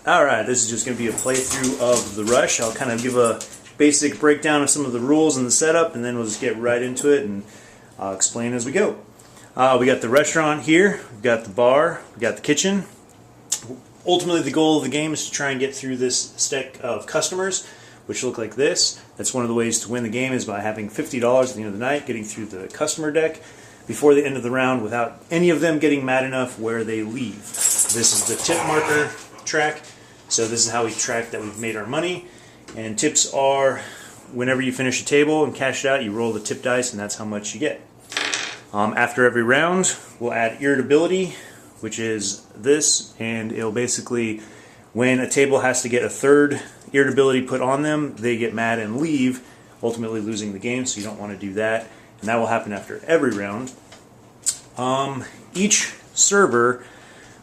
Alright, this is just going to be a playthrough of the Rush. I'll kind of give a basic breakdown of some of the rules and the setup, and then we'll just get right into it and I'll explain as we go. We got the restaurant here, we've got the bar, we've got the kitchen. Ultimately the goal of the game is to try and get through this stack of customers, which look like this. That's one of the ways to win the game, is by having $50 at the end of the night, getting through the customer deck before the end of the round without any of them getting mad enough where they leave. This is the tip marker track, so this is how we track that we've made our money. And tips are, whenever you finish a table and cash it out, you roll the tip dice and that's how much you get. After every round, we'll add irritability, which is this, and it'll basically, when a table has to get a third irritability put on them, they get mad and leave, ultimately losing the game, so you don't want to do that. And that will happen after every round. Each server,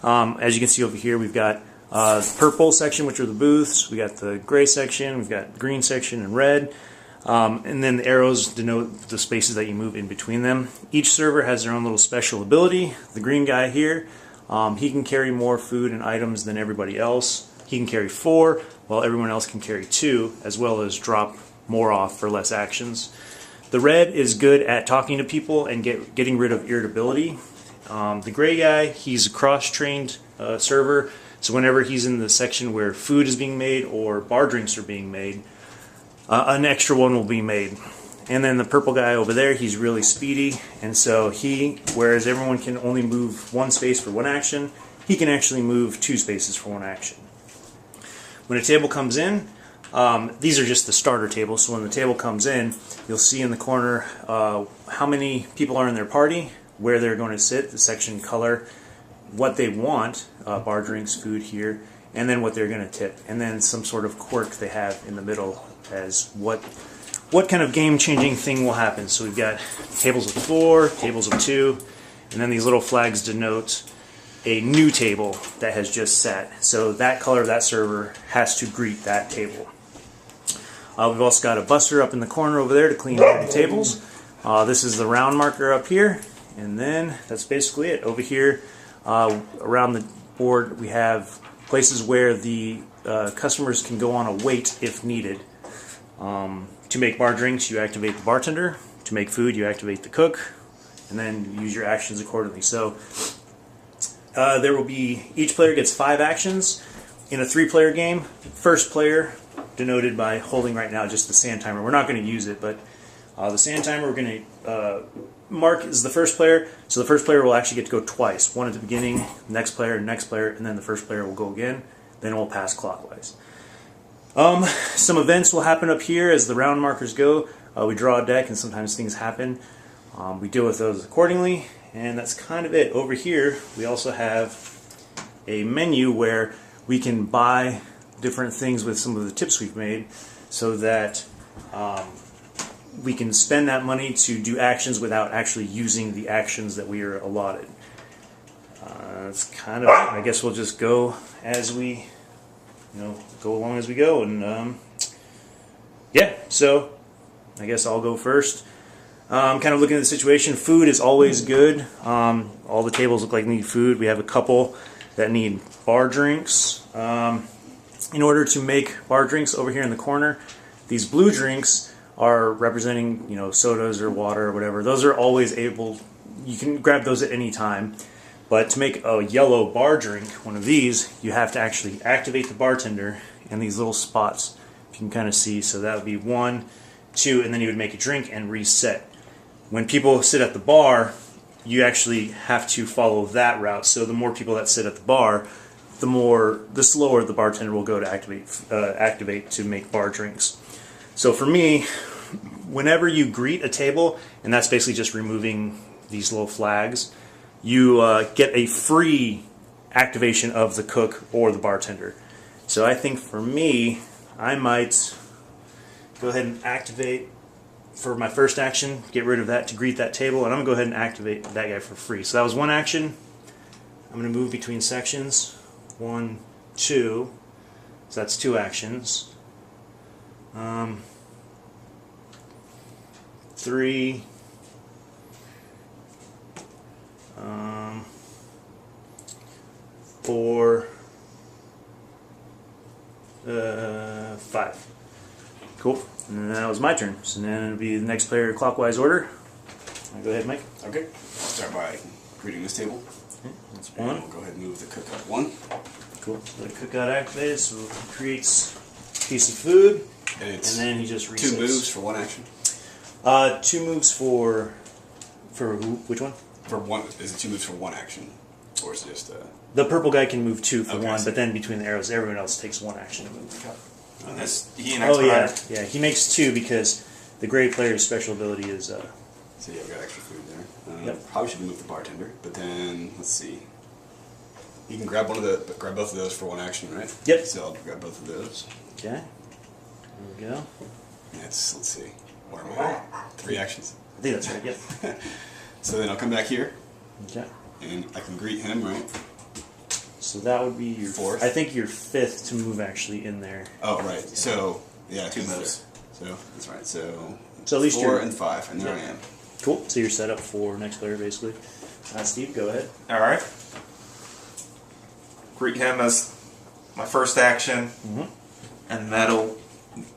as you can see over here, we've got the purple section, which are the booths, we got the gray section, we've got green section and red, and then the arrows denote the spaces that you move in between them. Each server has their own little special ability. The green guy here, he can carry more food and items than everybody else. He can carry 4, while everyone else can carry 2, as well as drop more off for less actions. The red is good at talking to people and getting rid of irritability. The gray guy, he's a cross-trained server, so whenever he's in the section where food is being made or bar drinks are being made, an extra one will be made. And then the purple guy over there, he's really speedy, and so whereas everyone can only move 1 space for 1 action, he can actually move 2 spaces for 1 action. When a table comes in, these are just the starter tables, so when the table comes in, you'll see in the corner how many people are in their party, where they're going to sit, the section color, what they want, bar drinks, food here, and then what they're going to tip, and then some sort of quirk they have in the middle as what kind of game-changing thing will happen. So we've got tables of 4, tables of 2, and then these little flags denote a new table that has just sat. So that color of that server has to greet that table. We've also got a buster up in the corner over there to clean dirty tables. This is the round marker up here, and then that's basically it. Over here, around the board, we have places where the customers can go on a wait if needed. To make bar drinks, you activate the bartender. To make food, you activate the cook, and then use your actions accordingly. So there will be, each player gets 5 actions. In a 3-player game, first player, denoted by holding right now just the sand timer. We're not going to use it, but the sand timer we're going to mark is the first player, so the first player will actually get to go twice. One at the beginning, next player, and then the first player will go again. Then it will pass clockwise. Some events will happen up here as the round markers go. We draw a deck and sometimes things happen. We deal with those accordingly, and that's kind of it. Over here we also have a menu where we can buy different things with some of the tips we've made, so that we can spend that money to do actions without actually using the actions that we are allotted. That's kind of it. I guess we'll just go as we go along as we go, and yeah, so I guess I'll go first. Kind of looking at the situation. Food is always good. All the tables look like they need food. We have a couple that need bar drinks. In order to make bar drinks, over here in the corner, these blue drinks are representing, sodas or water or whatever. Those are always able, you can grab those at any time. But to make a yellow bar drink, one of these, you have to actually activate the bartender and these little spots, if you can kind of see. So that would be 1, 2, and then you would make a drink and reset. When people sit at the bar, you actually have to follow that route. So the more people that sit at the bar, the slower the bartender will go to activate to make bar drinks. So for me, whenever you greet a table, and that's basically just removing these little flags, you get a free activation of the cook or the bartender. So I think for me, I might go ahead and activate for my first action, get rid of that to greet that table, and I'm going to go ahead and activate that guy for free. So that was 1 action. I'm going to move between sections. 1, 2. So that's 2 actions. 3. 4, 5. Cool. And that was my turn. So then it'll be the next player clockwise order. Go ahead, Mike. Okay. Start by creating this table. Okay, that's 1. We'll go ahead and move the cookout 1. Cool. So the cookout activated, so it creates a piece of food, And it's and then he just resets. 2 moves for 1 action. 2 moves for who? Which one? For 1, is it 2 moves for 1 action, or is it just The purple guy can move 2 for Okay, 1, so- but then between the arrows, everyone else takes 1 action to move. And this, he enacts Oh yeah, behind. yeah. He makes 2 because the gray player's special ability is. So yeah, we got extra food there. Yep. Probably should move the bartender, but then let's see. You can grab both of those for 1 action, right? Yep. So I'll grab both of those. Okay. There we go. Let's see. What am I? 3 actions. I think that's right. Yep. So then I'll come back here, Okay. and I can greet him, right? So that would be your 4th. I think your 5th to move actually in there. Oh, right. So yeah, 2 'cause moves. So that's right. So So at least 4 you're and 5, and there Yeah. I am. cool. So you're set up for next player basically. Steve, go ahead. All right. Greet him as my first action, Mhm. and that'll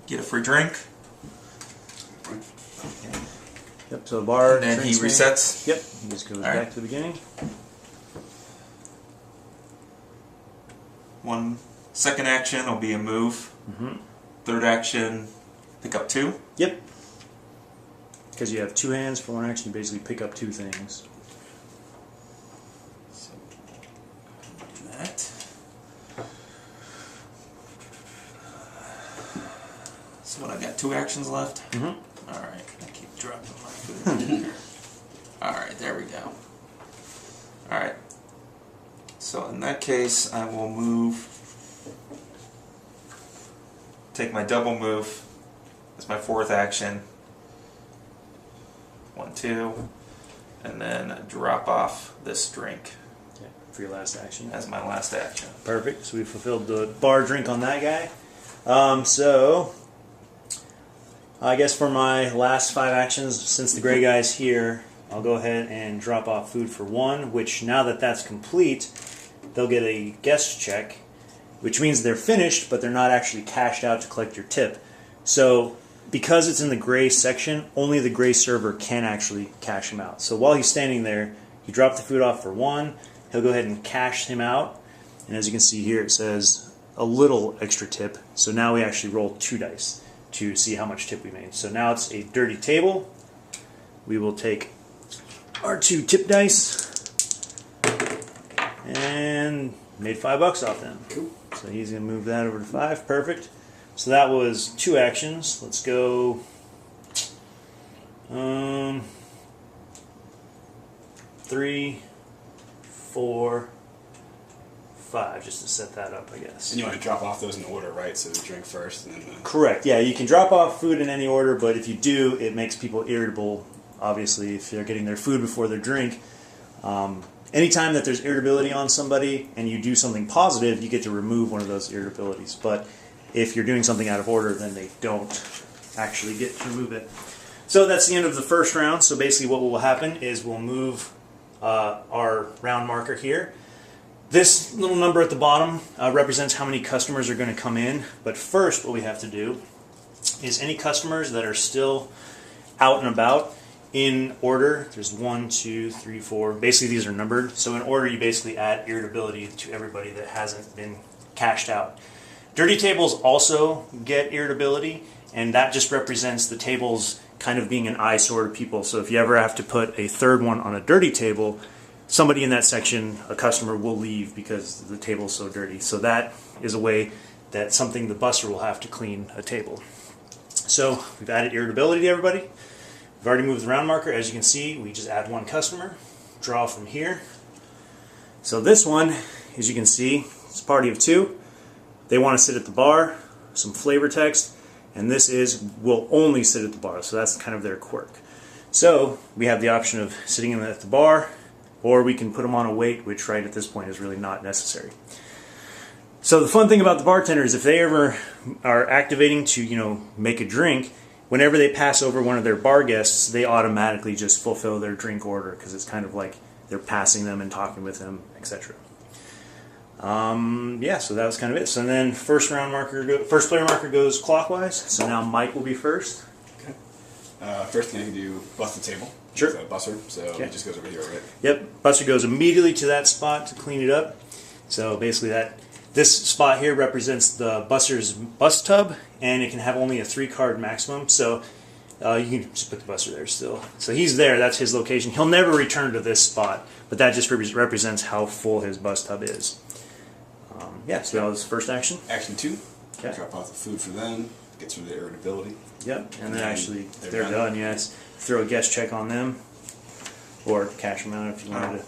get a free drink. Right. Yep. So the bar. And then he drinks me. resets. Yep. He just goes All back right. to the beginning. 1 second action will be a move. Mhm. 3rd action, pick up 2. Yep. Because you have 2 hands for 1 action, you basically pick up 2 things. So do that. So what? I got 2 actions left. Mhm. All right. I keep dropping my food. All right. There we go. All right. So in that case, I will move. Take my double move as my 4th action. 1, 2, and then drop off this drink Okay. For your last action. as my last action. Perfect. So we fulfilled the bar drink on that guy. So I guess for my last 5 actions, since the gray guy's here, I'll go ahead and drop off food for 1, which now that that's complete, they'll get a guest check, which means they're finished, but they're not actually cashed out to collect your tip. So because it's in the gray section, only the gray server can actually cash him out. So while he's standing there, you drop the food off for 1, he'll go ahead and cash him out. And as you can see here, it says a little extra tip. So now we actually roll 2 dice to see how much tip we made. So now it's a dirty table. We will take our 2 tip dice and made $5 off them. Cool. So he's going to move that over to 5. Perfect. So that was 2 actions. Let's go 3, 4, 5, just to set that up, I guess. And you want to drop off those in order, right? So the drink first, and then the... Correct. Yeah, you can drop off food in any order, but if you do, it makes people irritable. Obviously, if they're getting their food before their drink. Anytime that there's irritability on somebody and you do something positive, you get to remove one of those irritabilities. But if you're doing something out of order, then they don't actually get to remove it. So that's the end of the first round. So basically what will happen is we'll move our round marker here. This little number at the bottom represents how many customers are going to come in. But first what we have to do is any customers that are still out and about, in order, there's 1, 2, 3, 4. Basically, these are numbered. So in order, you basically add irritability to everybody that hasn't been cashed out. Dirty tables also get irritability, and that just represents the tables kind of being an eyesore to people. So if you ever have to put a 3rd one on a dirty table, somebody in that section, a customer, will leave because the table is so dirty. So that is a way that something the busser will have to clean a table. So we've added irritability to everybody. We've already moved the round marker. As you can see, we just add 1 customer, draw from here. So this one, as you can see, it's a party of 2. They want to sit at the bar, some flavor text, and this is will only sit at the bar. So that's kind of their quirk. So we have the option of sitting at the bar, or we can put them on a wait, which right at this point is really not necessary. So the fun thing about the bartender is if they ever are activating to, make a drink, whenever they pass over one of their bar guests, they automatically just fulfill their drink order because it's kind of like they're passing them and talking with them, etc. Yeah, so that was kind of it. So then first player marker goes clockwise. So now Mike will be first. Okay. First thing I can do, bust the table. Sure. With a buster, so it just goes over here, right? Yep, buster goes immediately to that spot to clean it up. So basically this spot here represents the buster's bust tub, and it can have only a 3-card maximum. So you can just put the buster there still. So he's there, that's his location. He'll never return to this spot, but that just represents how full his bust tub is. Yeah, so that was first action. Action 2, Okay. drop off the food for them, gets rid of the irritability. Yep, and then actually, they're they're done. done, yes. Throw a guest check on them, or cash them out if you wanted to.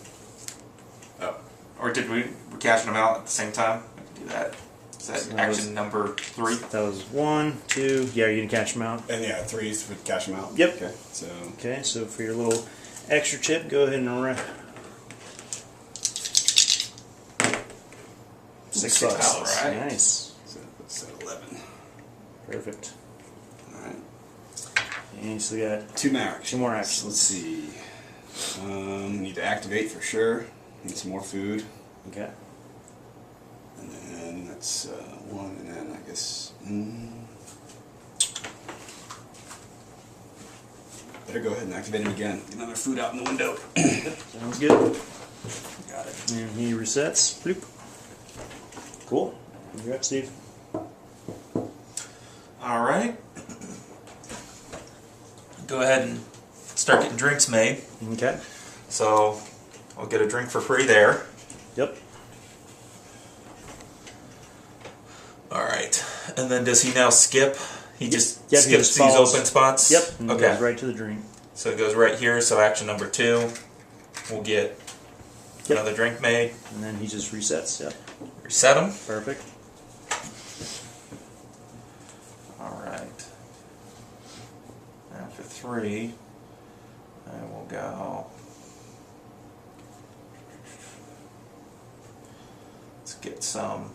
Oh, Or did we cash them out at the same time? We can do that. Is that So that action was- number 3? That was 1, 2, yeah, you can cash them out. and yeah, 3s would cash them out. Yep. Okay, so Okay, so for your little extra chip, go ahead and 6 bucks. All right. Nice. that's 11. Perfect. All right. And you still got 2 more actions. 2 more actions. Let's see. Need to activate for sure. Need some more food. Okay. And then that's 1, and then I guess. Better go ahead and activate him again. Get another food out in the window. Sounds good. Got it. And he resets. Bloop. Cool. Congrats, Steve. All right. Go ahead and start getting drinks made. Okay. So I'll get a drink for free there. Yep. All right. And then does he now skip? He just Yep, he skips just these follows. open spots? Yep. And Okay. goes right to the drink. So it goes right here. So action number 2, we'll get another drink made. And then he just resets. Yep. Reset them. Perfect. All right. After 3, I will go. Let's get some.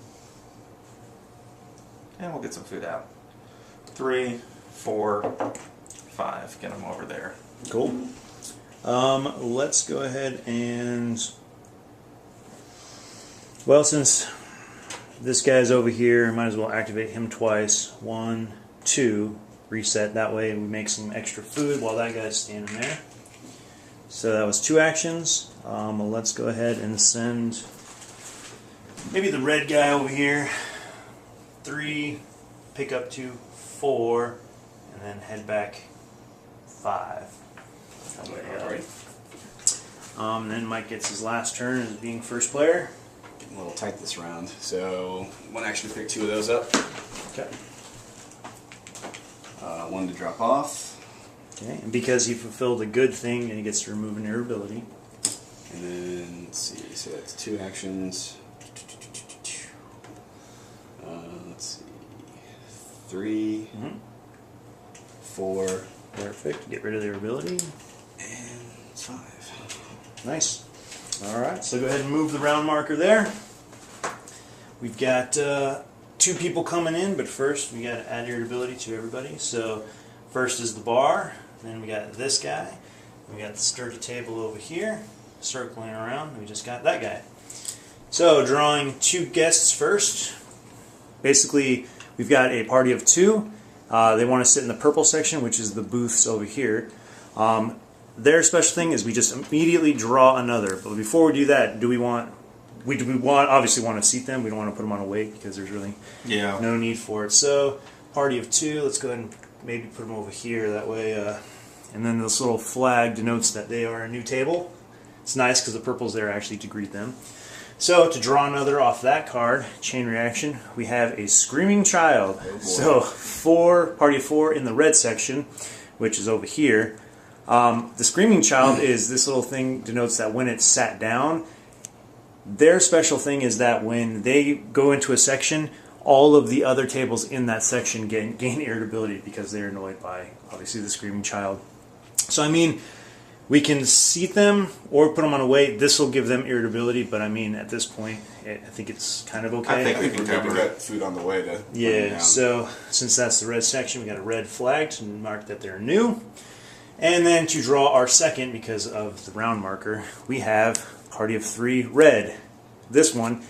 And we'll get some food out. 3, 4, 5. Get them over there. Cool. Let's go ahead and, well, since this guy's over here, might as well activate him twice. 1, 2, reset. That way we make some extra food while that guy's standing there. So that was 2 actions. Let's go ahead and send maybe the red guy over here. 3, pick up to 4, and then head back 5. That way, then Mike gets his last turn as being first player. Getting a little tight this round. So 1 action to pick 2 of those up. Okay. 1 to drop off. Okay, and because he fulfilled a good thing, and he gets to remove an irritability. And then, let's see, so that's 2 actions. Let's see, 3, 4, Perfect. Get rid of the irritability. and 5. Nice. All right, so go ahead and move the round marker there. We've got 2 people coming in, but first we got to add irritability to everybody. So first is the bar, then we got this guy, we got the sturdy table over here, circling around, and we just got that guy. So drawing 2 guests first. Basically, we've got a party of 2. They want to sit in the purple section, which is the booths over here. Their special thing is we just immediately draw another. But before we do that, do we obviously want to seat them? We don't want to put them on a wait because there's really no need for it. So party of 2. Let's go ahead and maybe put them over here. That way, and then this little flag denotes that they are a new table. It's nice because the purple's there actually to greet them. So to draw another off that card, chain reaction, we have a screaming child. So party of 4 in the red section, which is over here. The screaming child is this little thing denotes that when it's sat down, their special thing is that when they go into a section, all of the other tables in that section gain irritability because they're annoyed by obviously the screaming child. So I mean, we can seat them or put them on a wait. This will give them irritability, but I mean, at this point, I think it's kind of okay. I think we can we cover it. got food on the way to put them Yeah, down. so since that's the red section, we got a red flag to mark that they're new. And then to draw our second, because of the round marker, we have party of 3 red. This one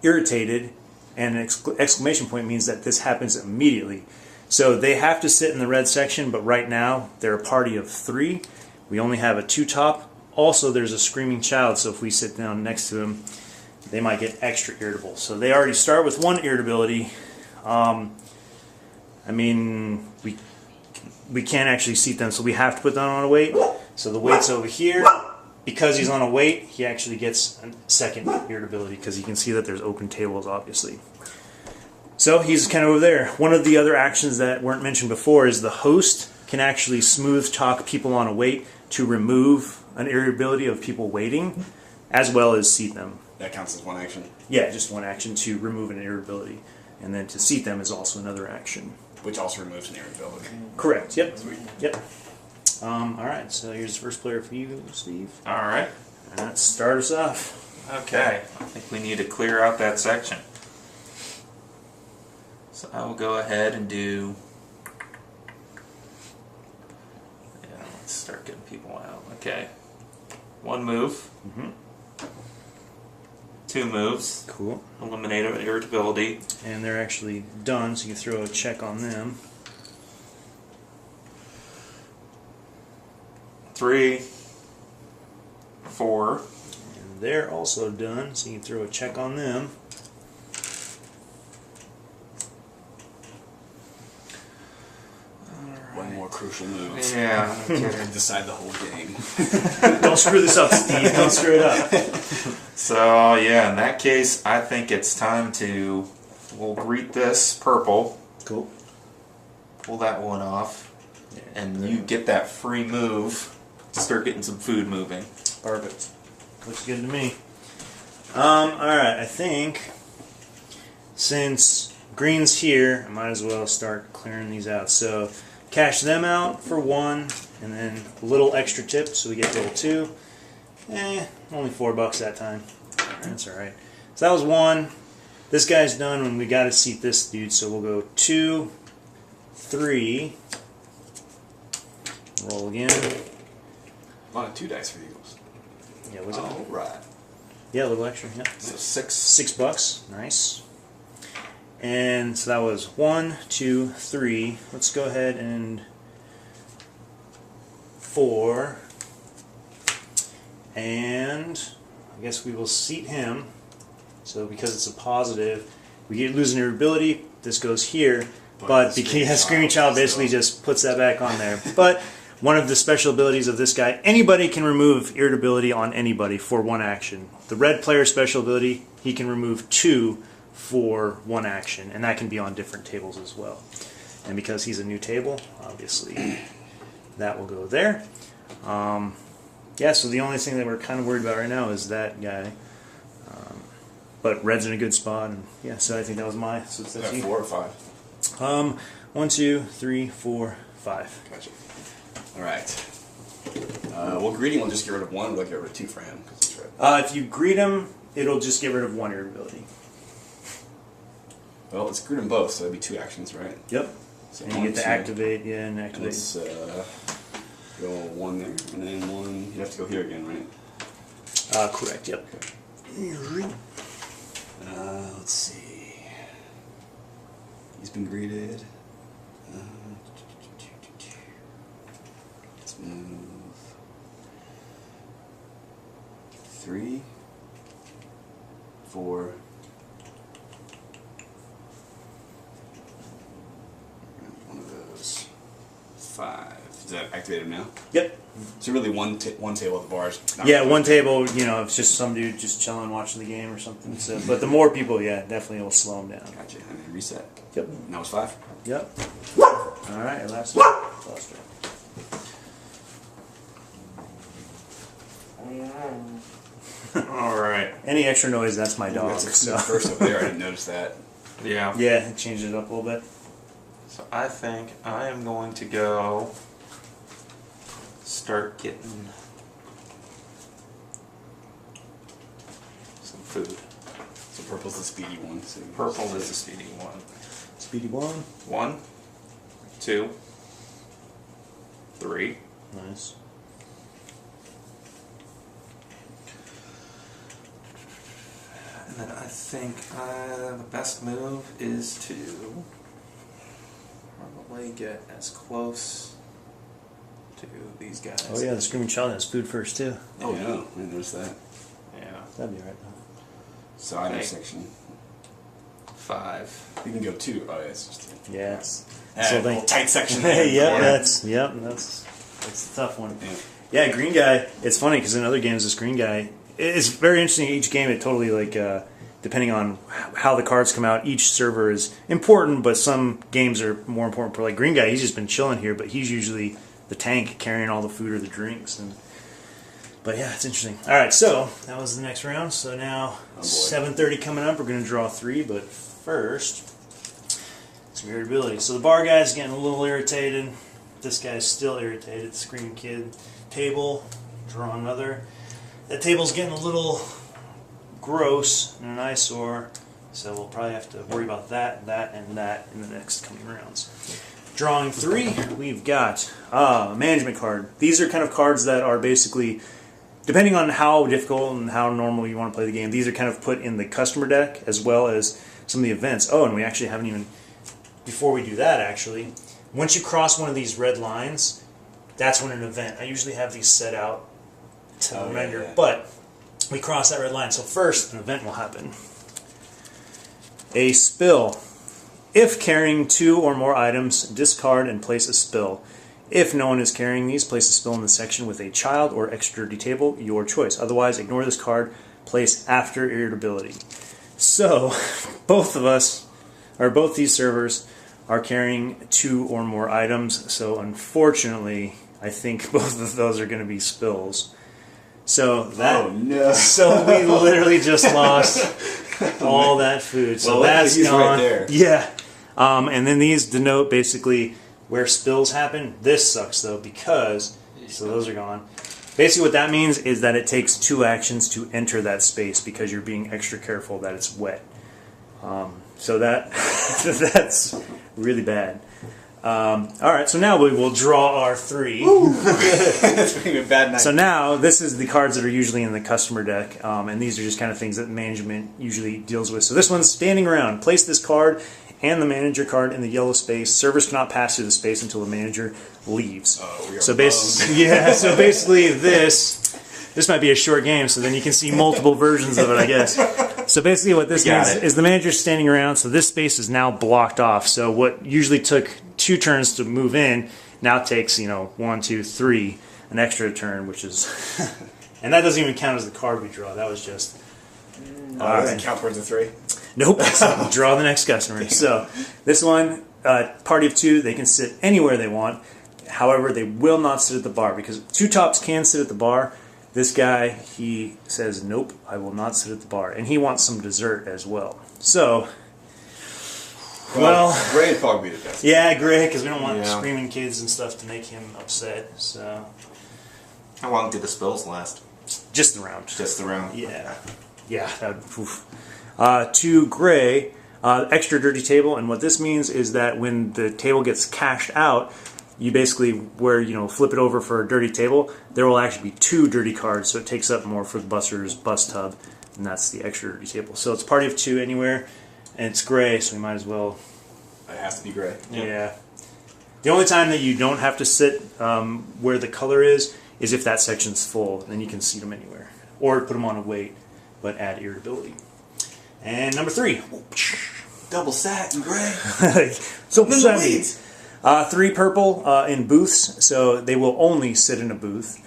irritated, and an exclamation point means that this happens immediately. So they have to sit in the red section, but right now they're a party of 3. We only have a 2 top. Also, there's a screaming child, so if we sit down next to him, they might get extra irritable. So they already start with 1 irritability. I mean, we can't actually seat them, so we have to put them on a weight. So the weight's over here. Because he's on a weight, he actually gets a 2nd irritability, because you can see that there's open tables, obviously. So he's kind of over there. One of the other actions that weren't mentioned before is the host can actually smooth talk people on a weight to remove an irritability of people waiting, as well as seat them. That counts as 1 action. Yeah, just 1 action to remove an irritability. And then to seat them is also another action. Which also removes an irritability. Correct, yep. Sweet. Yep. Alright, so here's the first player for you, Steve. Alright. Let's start us off. Okay. I think we need to clear out that section. So I will go ahead and do... Yeah, let's start getting people out. Okay. 1 move. 2 moves. Cool. Eliminate an irritability. And they're actually done, so you can throw a check on them. 3, 4. And they're also done, so you can throw a check on them. One more crucial move. Yeah, no kidding. Decide the whole game. Don't screw this up, Steve. Don't screw it up. So, yeah, in that case, I think it's time to... We'll greet this purple. Cool. Pull that one off. And you get that free move to start getting some food moving. Perfect. Looks good to me. Alright, I think since green's here, I might as well start clearing these out. So, cash them out for 1, and then a little extra tip, so we get level 2. Only $4 that time. That's alright. So that was 1. This guy's done when we gotta seat this dude, so we'll go 2, 3. Roll again. A lot of 2 dice for the Eagles. Yeah, was it? All right. Yeah, a little extra, yeah. So 6. $6, nice. And so that was 1, 2, 3. Let's go ahead and 4. And I guess we will seat him. So because it's a positive, we lose an irritability. This goes here. But because Screaming Child basically just puts that back on there. But one of the special abilities of this guy, anybody can remove irritability on anybody for 1 action. The red player special ability, he can remove 2 for 1 action, and that can be on different tables as well. And because he's a new table, obviously that will go there. Yeah, so the only thing that we're kind of worried about right now is that guy. But red's in a good spot, and yeah, so I think that was my. So that's you. 4 or 5? 1, 2, 3, 4, 5. Gotcha. Alright. Well, greeting will just get rid of 1, we'll get rid of 2 for him, because he's red. If you greet him, it'll just get rid of 1 irritability. Well, let's greet them both, so that'd be 2 actions, right? Yep. So And you get to activate, yeah, and activate. Let's go 1 there, and then 1, you'd have to go here again, right? Correct, yep. Okay. Let's see. He's been greeted. Let's move 3, 4. One of those. 5. Is that activated now? Yep. So really one table at the bars. Yeah, 1 table, you know, it's just some dude just chilling, watching the game or something. So, but the more people, yeah, definitely will slow him down. Gotcha. And then reset. Yep. And that was 5. Yep. Alright, last turn. Alright. Any extra noise, that's my dog. That's So. first up there, I didn't notice that. Yeah. Yeah, it changed it up a little bit. So I think I am going to go start getting some food. So purple's the speedy one. So Purple is the speedy one. Speedy 1. 1, 2, 3, Nice. 4, And then I think the best move is to probably get as close to these guys. Oh yeah, the Screaming Child has food first too. Oh yeah, I didn't notice that. Yeah. That'd be right. So item Okay. section. 5. You can go 2. Oh yeah, it's just 2. Yeah. It's, So they- little tight section there. yeah, that's a tough one. Yeah. Yeah, green guy. It's funny because in other games, this green guy it's very interesting. Each game, it totally depending on how the cards come out. Each server is important, but some games are more important. For like green guy, he's just been chilling here, but he's usually the tank carrying all the food or the drinks. But yeah, it's interesting. All right, so that was the next round. So now 7:30 coming up. We're going to draw 3, but first some irritability. So the bar guy's getting a little irritated. This guy's still irritated. The Screaming Kid table. Draw another. That table's getting a little gross and an eyesore, so we'll probably have to worry about that, and that in the next coming rounds. Drawing 3, we've got a management card. These are kind of cards that are basically, depending on how difficult and how normal you want to play the game, these are kind of put in the customer deck as well as some of the events. Oh, and we actually haven't even, before we do that actually, once you cross one of these red lines, that's when an event. I usually have these set out to render, but we cross that red line. So first, an event will happen. A spill. If carrying 2 or more items, discard and place a spill. If no one is carrying these, place a spill in the section with a child or extra dirty table, your choice. Otherwise, ignore this card, place after irritability. So, both of us, or both these servers, are carrying 2 or more items. So, unfortunately, I think both of those are going to be spills. So that, oh no! So we literally just lost all that food. So well, that's he's gone. right there. Yeah, and then these denote basically where spills happen. This sucks though because so those are gone. Basically, what that means is that it takes 2 actions to enter that space because you're being extra careful that it's wet. So that that's really bad. All right, so now we will draw our 3. It's going to be a bad night. So now, this is the cards that are usually in the customer deck, and these are just kind of things that management usually deals with. So this one's standing around. Place this card and the manager card in the yellow space. Servers cannot pass through the space until the manager leaves. Oh, we are so basically, so basically this might be a short game, so then you can see multiple versions of it, I guess. So basically what this means is the manager's standing around, so this space is now blocked off. So what usually took 2 turns to move in now takes, 1, 2, 3, an extra turn, which is... and that doesn't even count as the card we draw. That was just... does it count towards the 3? Nope. So draw the next customer. So this one, party of 2, they can sit anywhere they want. However, they will not sit at the bar because 2 tops can sit at the bar. This guy, he says, nope, I will not sit at the bar. And he wants some dessert as well. So, well... Gray would probably be the best. Yeah, Gray, because we don't want screaming kids and stuff to make him upset. So, How long did the spills last? just the round. Just the round. Yeah. Yeah. That would, oof. To Gray, extra dirty table. And what this means is that when the table gets cashed out, you basically, flip it over for a dirty table, there will actually be 2 dirty cards, so it takes up more for the busser's bus tub, and that's the extra dirty table. So it's party of 2 anywhere, and it's Gray, so we might as well... It has to be Gray. Yeah. The only time that you don't have to sit where the color is if that section's full, then you can seat them anywhere. Or put them on a weight, but add irritability. And number 3. Double sat and Gray. So In the weeds. 3 purple in booths, so they will only sit in a booth.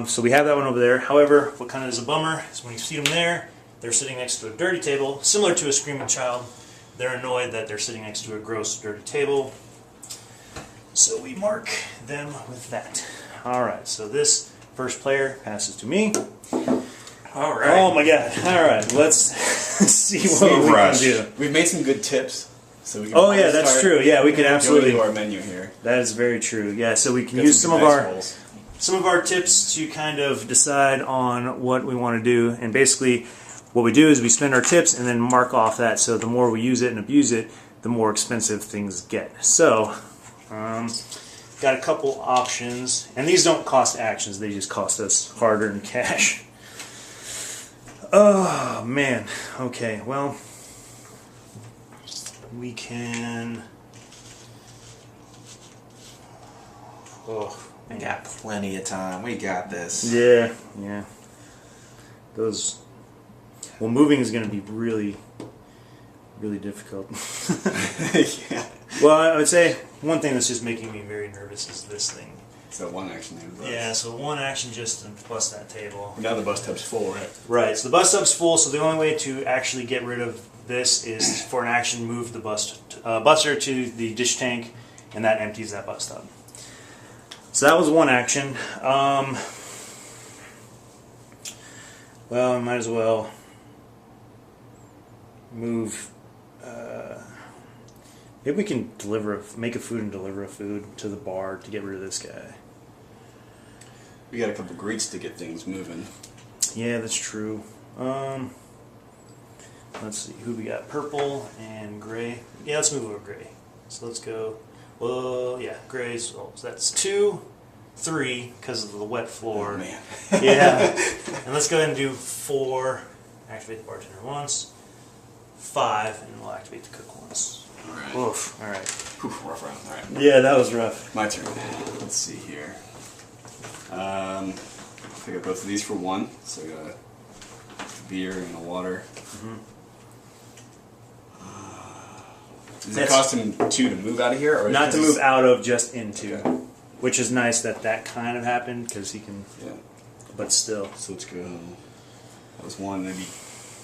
So we have that one over there. However, what kind of is a bummer is when you see them there, they're sitting next to a dirty table, similar to a Screaming Child. They're annoyed that they're sitting next to a gross, dirty table. So we mark them with that. Alright, so this first player passes to me. Alright. Oh my god. Alright, let's see what we can do. We've made some good tips. So we can that's true. Yeah, we could absolutely go to our menu here. That is very true. Yeah, so we can use some of our tips to kind of decide on what we want to do. And basically, what we do is we spend our tips and then mark off that. So the more we use it and abuse it, the more expensive things get. So, got a couple options, and these don't cost actions; they just cost us hard-earned cash. Oh, man. Okay, well, we can... Oh, We got plenty of time. We got this. yeah, yeah. Those... Well, moving is going to be really, really difficult. Yeah. Well, I would say one thing that's just making me very nervous is this thing. So one action there. Yeah, so one action just to bust that table. Now the bus tub's full, right? Right, so the bus tub's full, so the only way to actually get rid of this is for an action move the buster to the dish tank, and that empties that bus tub. So that was one action. Well, I might as well move. Maybe we can make a food and deliver a food to the bar to get rid of this guy. We got a couple greets to get things moving. Yeah, that's true. Let's see, who we got? Purple and gray. Yeah, let's move over gray. So let's go. Well, yeah, gray. So that's 2, 3 because of the wet floor. Oh, man. Yeah. And let's go ahead and do 4. Activate the bartender once. 5, and we'll activate the cook once. All right. Oof. All right. Whew, rough round. All right. Yeah, that was rough. My turn. Let's see here. Pick up both of these for 1. So I got a beer and a water. Mm-hmm. Does it cost him 2 to move out of here? Or Not to move out of, just into. Okay. Which is nice that kind of happened because he can. Yeah. But still. So let's go. That was 1, maybe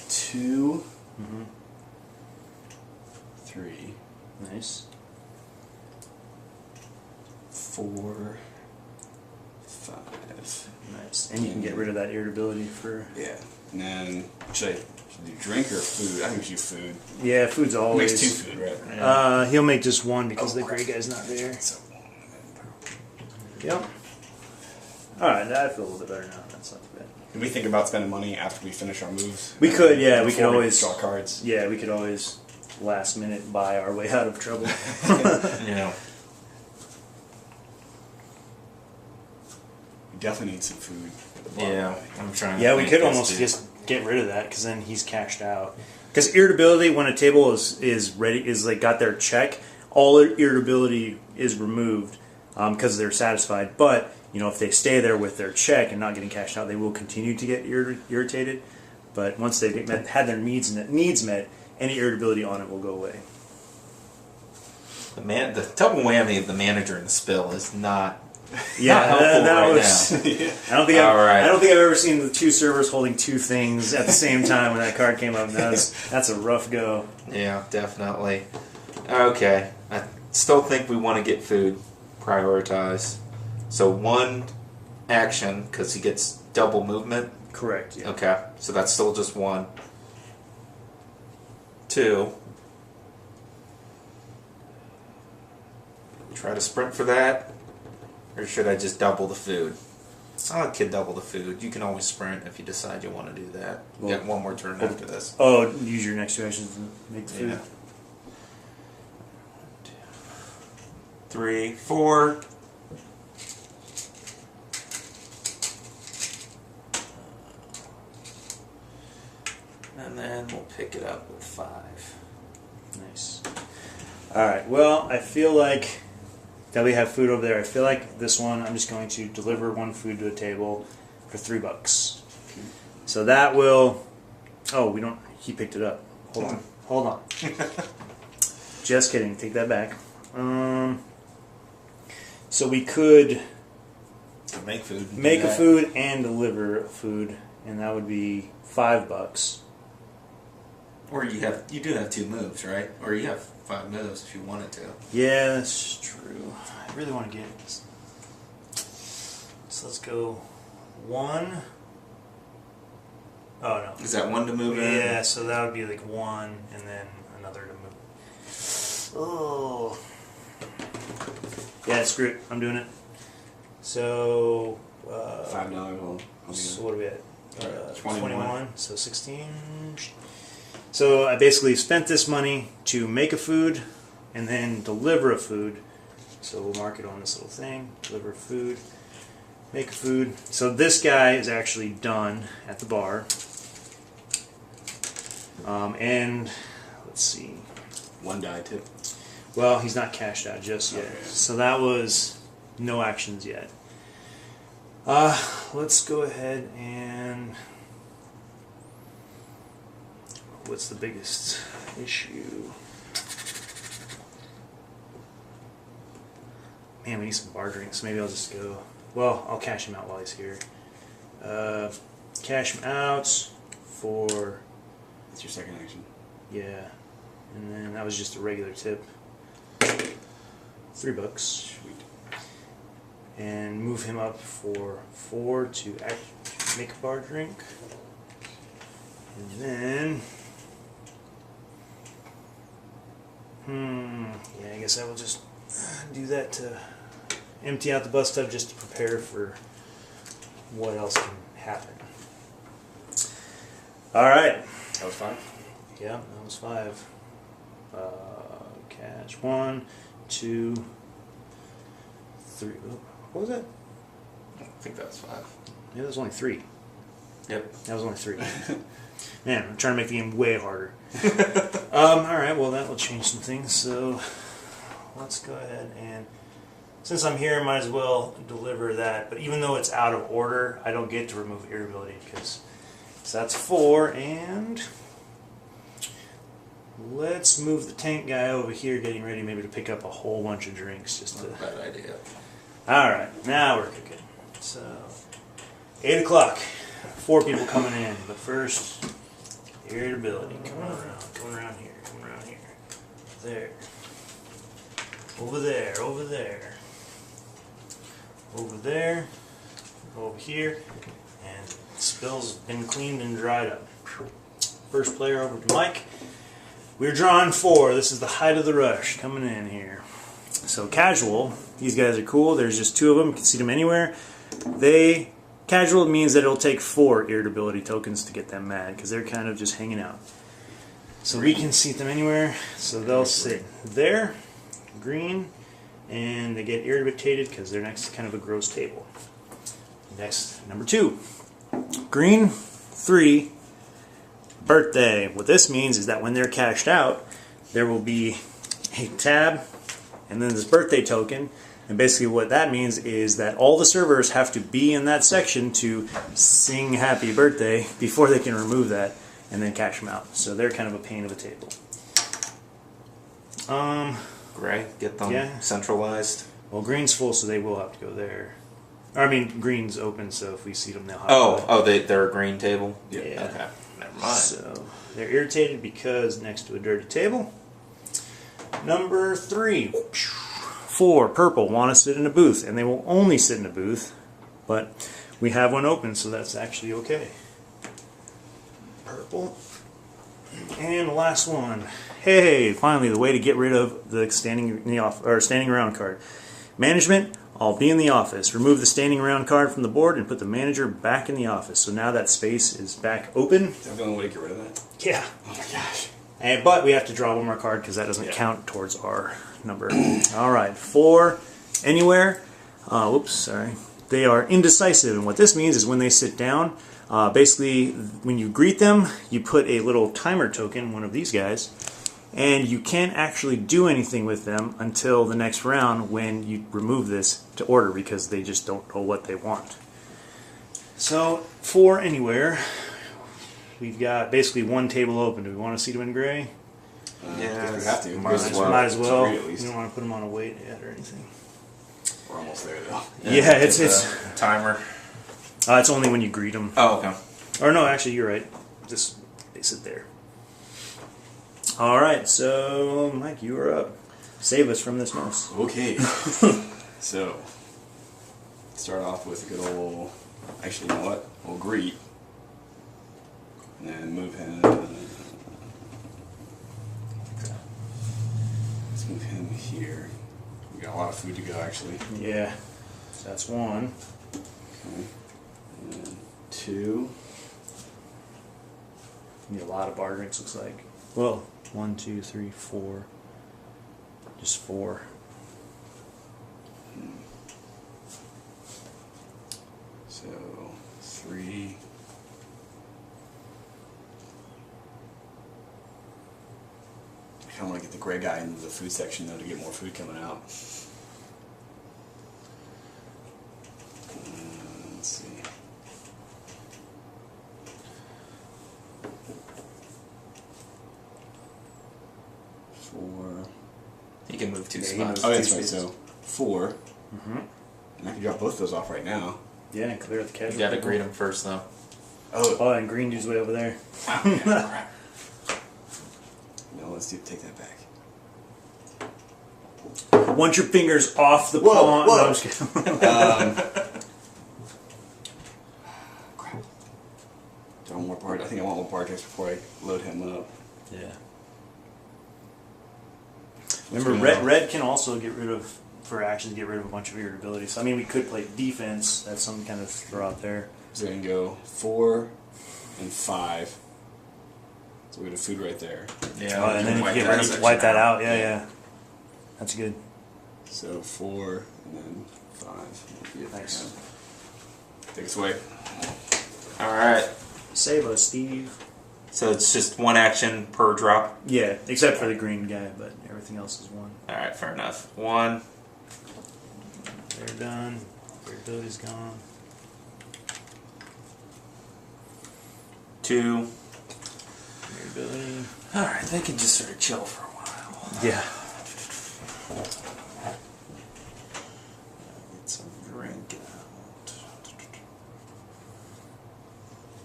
2. Mm-hmm. 3. Nice. 4. 5. Nice. And you can get rid of that irritability for... Yeah. And then, should I do drink or food? I think we should do food. Yeah, food's always... Makes 2 food, right? He'll make just 1 because the crap. gray guy's not there. So, Yep. Alright, I feel a little bit better now. That's not too bad. can we think about spending money after we finish our moves? We could, yeah. We could Before always... draw cards. Yeah, we could always last minute buy our way out of trouble. Yeah. We definitely need some food at the bar. Yeah, I'm trying. Yeah, to we think could this almost too. just get rid of that because then he's cashed out. Because irritability, when a table is ready, is like got their check, all irritability is removed because they're satisfied. But you know, if they stay there with their check and not getting cashed out, they will continue to get irritated. But once they've had their needs met, any irritability on it will go away. The double whammy of the manager and the spill is not. Yeah, not helpful that right was. now. I don't think All right. I don't think I've ever seen the 2 servers holding 2 things at the same time when that card came up. That's a rough go. Yeah, definitely. Okay, I still think we want to get food prioritize. So 1 action because he gets double movement. Correct. Yeah. Okay, so that's still just 1. 2. Try to sprint for that, or should I just double the food? I could double the food. You can always sprint if you decide you want to do that. You Well, get 1 more turn after this. Oh, use your next 2 actions to make the food. Yeah. 3, 4. And then we'll pick it up with 5. Nice. All right. Well, I feel like that we have food over there. I feel like this one, I'm just going to deliver 1 food to a table for $3. So that will. Oh, we don't. He picked it up. Hold on. Just kidding. Take that back. So we could Make food. make a food and deliver food, and that would be $5. Or you do have 2 moves, right? Or you have 5 moves if you wanted to. Yeah, that's true. I really want to get this. So let's go 1. Oh no. Is that 1 to move in? Yeah, so that would be like 1 and then another to move. Oh. Yeah, screw it. I'm doing it. So. $5. I'll do So that. what are we at? Alright, 21. So 16. So I basically spent this money to make a food and then deliver a food. So we'll mark it on this little thing. Deliver food. Make a food. So this guy is actually done at the bar. And let's see. One die tip. Well, he's not cashed out just yet. Okay. So that was no actions yet. Let's go ahead and... What's the biggest issue? Man, we need some bar drinks. Maybe I'll just go... Well, I'll cash him out while he's here. Cash him out for... That's your second action. Yeah. And then that was just a regular tip. $3. Sweet. And move him up for 4 to make a bar drink. And then... yeah, I guess I will just do that to empty out the bus tub just to prepare for what else can happen. Alright. That was 5. Yeah, that was 5. Cash 1, 2, 3. What was that? I think that's 5. Yeah, that was only 3. Yep. That was only 3. Man, I'm trying to make the game way harder. Alright, well that will change some things, so let's go ahead and, since I'm here, I might as well deliver that, but even though it's out of order, I don't get to remove irritability, because, so that's 4, and let's move the tank guy over here, getting ready maybe to pick up a whole bunch of drinks, just to... Bad idea. Alright, now we're cooking. So, 8 o'clock. 4 people coming in, but first, irritability. Coming around here, There. Over there, over there, over here, and the spill's been cleaned and dried up. First player over to Mike. We're drawing 4. This is the height of the rush coming in here. So casual, these guys are cool. There's just 2 of them. You can see them anywhere. Casual means that it'll take 4 irritability tokens to get them mad, because they're kind of just hanging out. So we can seat them anywhere. So they'll sit there, green, and they get irritated because they're next to kind of a gross table. Next, number 2. Green, 3, birthday. What this means is that when they're cashed out, there will be a tab and then this birthday token. And basically what that means is that all the servers have to be in that section to sing happy birthday before they can remove that and then cash them out. So they're kind of a pain of a table. Gray, get them centralized. Well, green's full, so they will have to go there. Or, I mean, green's open, so if we seat them, they'll have to they're a green table? Yeah. Okay, never mind. So they're irritated because next to a dirty table. Number 3. 4, purple, want to sit in a booth, and they will only sit in a booth, but we have one open, so that's actually okay. Purple. And the last one. Hey, finally, the way to get rid of the standing around card. Management, I'll be in the office. Remove the standing around card from the board and put the manager back in the office. So now that space is back open. Is that the only way to get rid of that? Yeah. Oh my gosh. But we have to draw one more card because that doesn't count towards our number. Alright, 4, anywhere. Whoops, sorry. They are indecisive, and what this means is when they sit down, basically when you greet them, you put a little timer token, one of these guys, and you can't actually do anything with them until the next round when you remove this to order because they just don't know what they want. So, 4 anywhere. We've got basically one table open. Do we want to seat them in gray? Yeah, we have to. Might as well. Might as well. Three at least. You don't want to put them on a weight yet or anything. We're almost there though. Yeah, it's timer. it's only when you greet them. Oh, okay. Or no, actually, you're right. Just they sit there. All right, so Mike, you are up. Save us from this mess. Okay. So, start off with a good old. Actually, you know what? We'll greet. And then move him. Let's move him here. We got a lot of food to go, actually. Yeah, so that's 1. Okay. And then 2. Need a lot of bar drinks. Looks like. Well, 1, 2, 3, 4. Just 4. So 3. get the gray guy into the food section though to get more food coming out. Let's see. 4. He can move 2 Yeah, he spots. moves Oh, that's right. spaces. So 4, Mm-hmm. and I can drop both those off right now. Yeah, and clear the casual. You gotta people. greet him first, though. Oh, And green dude's way over there. oh yeah, crap. No, let's take that back. Want your fingers off the Whoa, pawn. whoa. No, I'm just kidding. Crap. Do I want more part? I think I want more part before I load him up. Yeah. Remember, Yeah. red can also get rid of, for actions, get rid of a bunch of irritability. So, I mean, we could play defense. That's something kind of throw out there. So I can go 4 and 5. So we got a food right there. Yeah, Oh, and then you wipe can get that ready to section wipe that out. out. Yeah. That's good. So 4 and then 5. Nice. Take us away. Alright. Save us, Steve. So it's just 1 action per drop? Yeah, except for the green guy, but everything else is 1. Alright, fair enough. 1. They're done. Irritability's gone. 2. Irritability. Alright, they can just sort of chill for a while. Yeah. Get some drink out.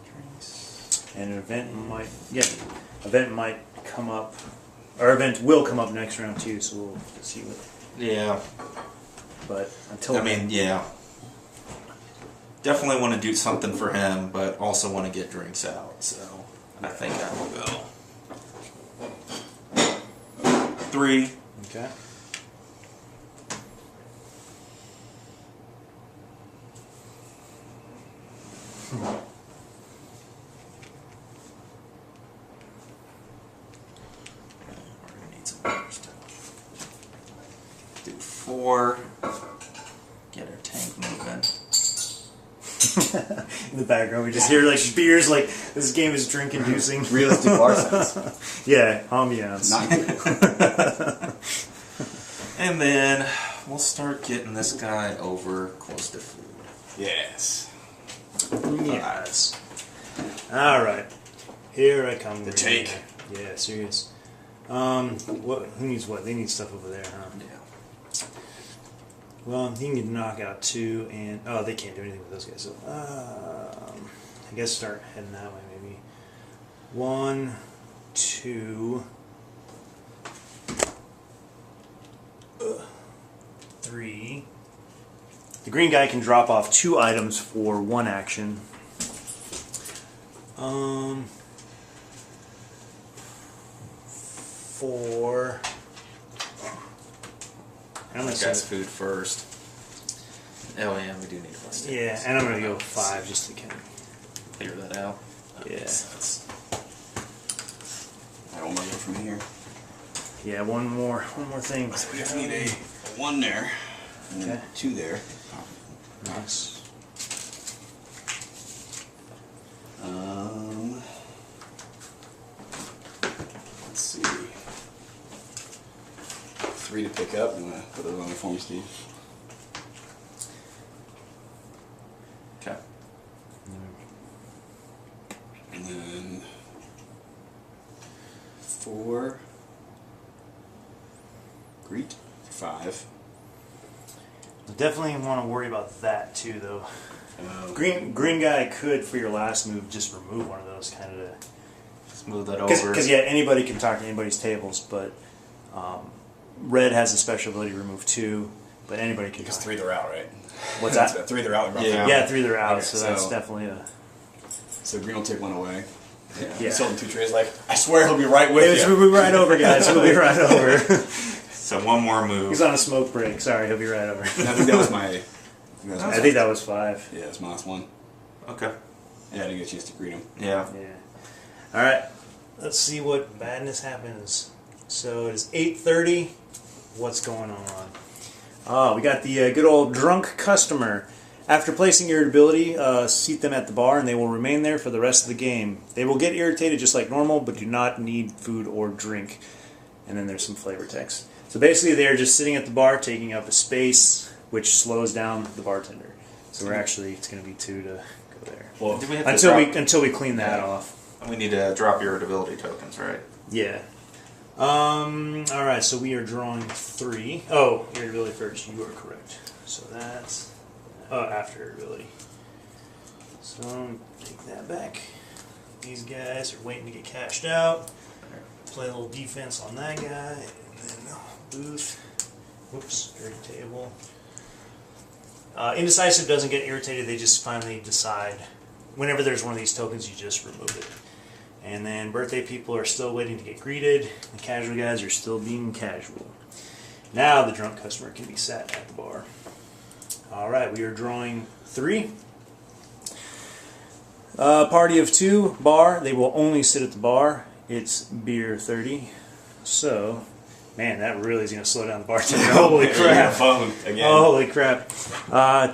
Drinks. And an event might come up, or event will come up next round too. So we'll see what. Yeah. But until I mean, yeah. Definitely want to do something for him, but also want to get drinks out, so I think that will go. 3. okay. We're gonna need some other stuff. Do 4. Get our tank moving. In the background, we just hear like beers. Like this game is drink inducing. Realistic bar sounds. Yeah, ambiance. Not good. And then we'll start getting this guy over close to food. Yes. Yes. All right. Here I come. The take. Yeah, serious. What? Who needs what? They need stuff over there, huh? Yeah. Well, he can knock out 2, and they can't do anything with those guys. So, I guess start heading that way, maybe. 1, 2, 3. The green guy can drop off 2 items for 1 action. 4. I'm gonna Guy's say, food first. Oh yeah, we do need a list. yeah, and I'm gonna go 5 just to kind of. Clear that out. That Yeah. makes sense. I don't want to go from here. Yeah, one more thing. So we just need a 1 there, and then Okay. 2 there. Nice. Let's see. 3 to pick up. You want to put those on there for me, Steve? Okay. And then 4. Greet for 5. I definitely want to worry about that too, though. Um, Green guy could, for your last move, just remove one of those, kind of. Just move that over. Because yeah, anybody can talk to anybody's tables, but red has a special ability to remove 2, but anybody can. Because talk. 3 they're out, right? What's that? 3 they're out. Yeah. Yeah, 3 they're out, Okay, so that's so- definitely a. So green will take 1 away. Yeah. He's holding 2 trays. Like, I swear he'll be right with you. We'll be right over, guys. We'll be right over. So 1 more move. He's on a smoke break. Sorry, he'll be right over. I think that was my. I think that was 5. Yeah, that's my last one. Okay. Yeah, I didn't get a chance to greet him. Yeah. Yeah. All right. Let's see what badness happens. So it is 8:30. What's going on? We got the good old drunk customer. After placing irritability, seat them at the bar, and they will remain there for the rest of the game. They will get irritated just like normal, but do not need food or drink. and then there's some flavor text. So basically, they're just sitting at the bar, taking up a space, which slows down the bartender. So we're actually, it's going to be 2 to go there. Well, Do we have to Until we clean that off. We need to drop irritability tokens, right? Yeah. All right. So we are drawing 3. Oh, irritability first. You are correct. So that's after irritability. So take that back. These guys are waiting to get cashed out. Play a little defense on that guy, and then booth. Whoops, dirty table. Indecisive doesn't get irritated. They just finally decide. Whenever there's one of these tokens, you just remove it. And then birthday people are still waiting to get greeted. The casual guys are still being casual. Now the drunk customer can be sat at the bar. All right, we are drawing 3. Party of 2, bar. They will only sit at the bar. It's beer 30. So, man, that really is going to slow down the bartender. Holy crap. Phone again. Holy crap.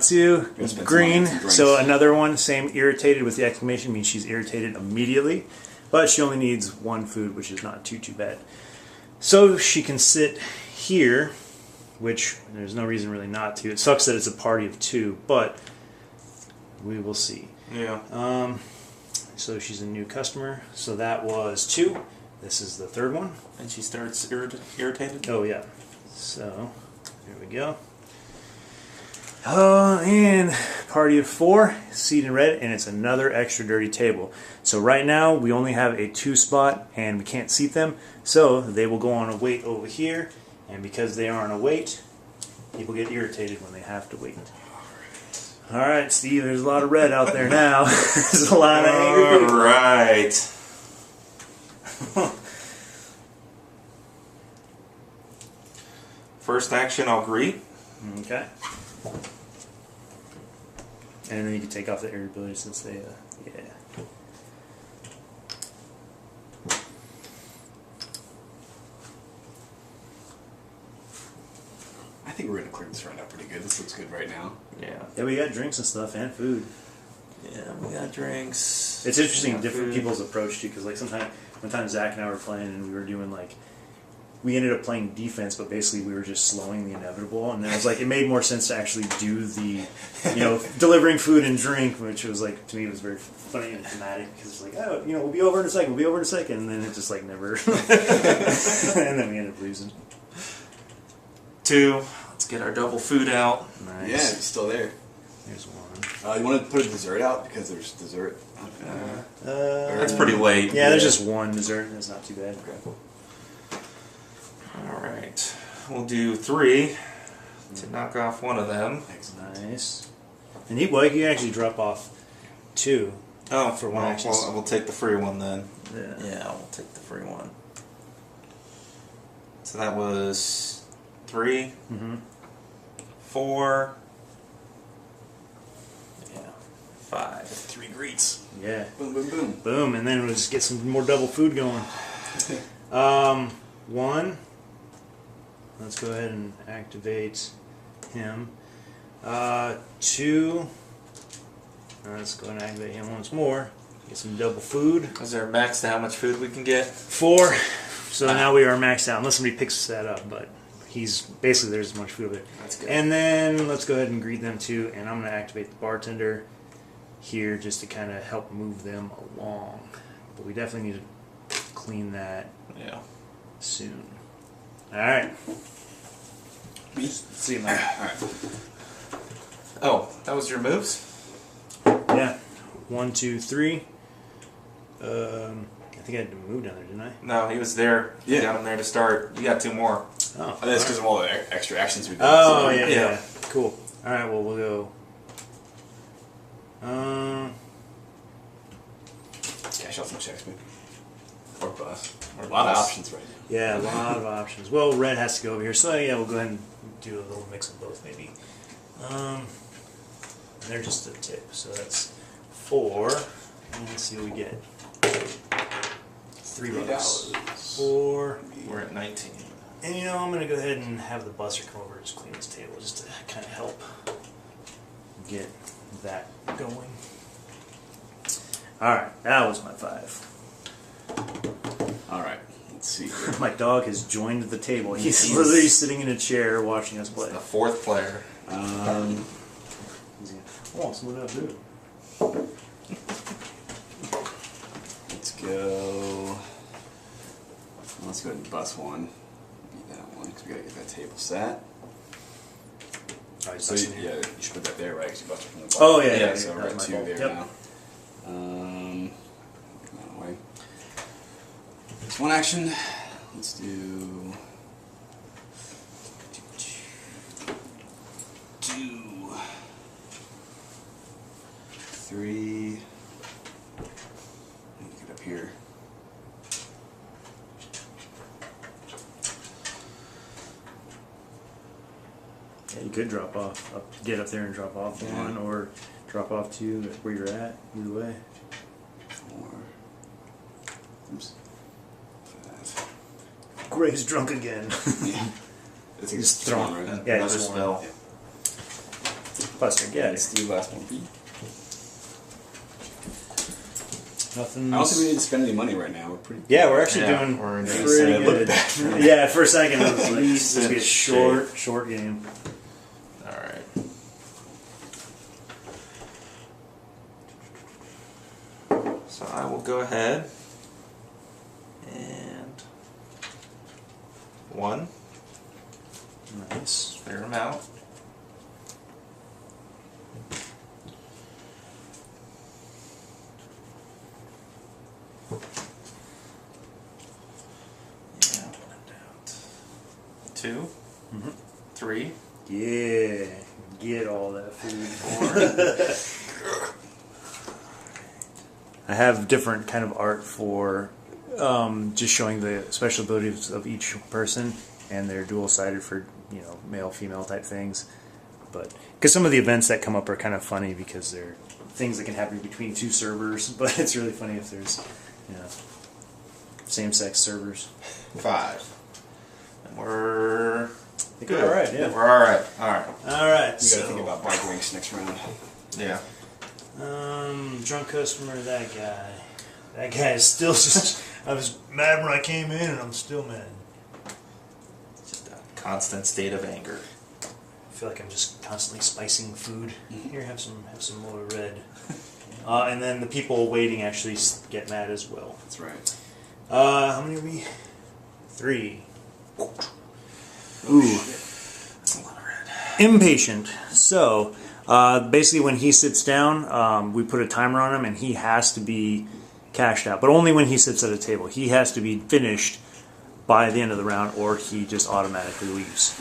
2, green. So another one, same irritated with the exclamation, means she's irritated immediately. But she only needs 1 food, which is not too bad. So she can sit here, which there's no reason really not to. It sucks that it's a party of 2, but we will see. Yeah. So she's a new customer. So that was 2. This is the 3rd one. And she starts irritated? Oh, yeah. So, there we go. And party of 4, seat in red, and it's another extra dirty table. So right now, we only have a 2 spot, and we can't seat them. So they will go on a wait over here, and because they are on a wait, people get irritated when they have to wait. All right, Steve, there's a lot of red out there now. There's a lot of angry people. All right. First action, I'll greet. Okay. And then you can take off the irritability since they, yeah. I think we're going to clear this round up pretty good. This looks good right now. Yeah. Yeah, we got drinks and stuff and food. Yeah, we got drinks. It's interesting, different food. people's approach too, because like one time Zach and I were playing and we were doing like, we ended up playing defense, but basically we were just slowing the inevitable, and then it was like it made more sense to actually do the, delivering food and drink, which was like to me it was very funny and thematic because it's like, oh, we'll be over in a second, and then it just like never, and then we ended up losing. 2. Let's get our double food out. Nice. Yeah, it's still there. There's 1. You want to put a dessert out because there's dessert. That's pretty late. Yeah, there's just 1 dessert. That's not too bad. Okay. All right. We'll do 3 to knock off one of them. Nice. And you can actually drop off 2. Oh, for one action. Well, we'll take the free one then. Yeah. We'll take the free one. So that was 3, 4, 5. 3 greets. Yeah. Boom, boom, boom. Boom, and then we'll just get some more double food going. 1. Let's go ahead and activate him. 2. Let's go ahead and activate him once more. Get some double food. Is there a max to how much food we can get? 4. So now we are maxed out, unless somebody picks that up, but he's basically there's as much food over there. That's good. And then let's go ahead and greet them too, and I'm going to activate the bartender here just to kind of help move them along. But we definitely need to clean that soon. Alright. See you, man. Alright. Oh, that was your moves? Yeah. 1, 2, 3. I think I had to move down there, didn't I? No, he was there. Yeah. You got him there to start. You got 2 more. Oh. That's because of all the extra actions we did. Oh, so. yeah. Cool. Alright, well, we'll go. Cash out some checks, maybe. Or bust. Or a lot of options right now. Yeah, a lot of options. Well, red has to go over here, so yeah, we'll go ahead and do a little mix of both, maybe. They're just a tip, so that's 4. And let's see what we get. $3. 4. We're at 19. And I'm going to go ahead and have the buster come over and just clean this table, just to kind of help get that going. Alright, that was my 5. Alright. Let's see here. My dog has joined the table. He's literally sitting in a chair watching us play. The fourth player. Oh, someone else do. Let's go. Let's go ahead and bust one. Beat that one because we gotta get that table set. Oh, So yeah, you should put that there, right? Because you busted from the Oh, bottom. yeah. So we're at 2 there Yep. now. That way. This one action. Let's do 2, 3. Let me get up here. Yeah, you could drop off, get up there and drop off one, or drop off 2 where you're at. Either way. 4. Oops. 5. Gray's drunk again. Yeah. I think it's throwing. one, right? Yeah, Another just spell. Buster, Yeah, get it's it. the last one. Nothing. I don't think we need to spend any money right now. We're pretty. Yeah, we're actually Yeah, doing we're in pretty decent. good. Yeah, for a second it was like this would be a Decent short game. Alright. So I will go ahead and 1, Nice. clear them out. Yeah, one out. 2, 3, Yeah, get all that food. 4. I have different kind of art for just showing the special abilities of each person, and they're dual-sided for male, female type things. But because some of the events that come up are kind of funny because they're things that can happen between 2 servers, but it's really funny if there's same-sex servers. 5. And we're I think good. we're all right. Yeah, We're alright. Alright. all right. You gotta think about bike ranks next round. Yeah. Drunk customer, that guy. That guy is still just. I was mad when I came in, and I'm still mad. Just a constant state of anger. I feel like I'm just constantly spicing food. Here, have some more red. And then the people waiting actually get mad as well. That's right. How many are we? 3. Ooh. That's a lot of red. Impatient. So, basically when he sits down, we put a timer on him, and he has to be cashed out. But only when he sits at a table. He has to be finished by the end of the round, or he just automatically leaves.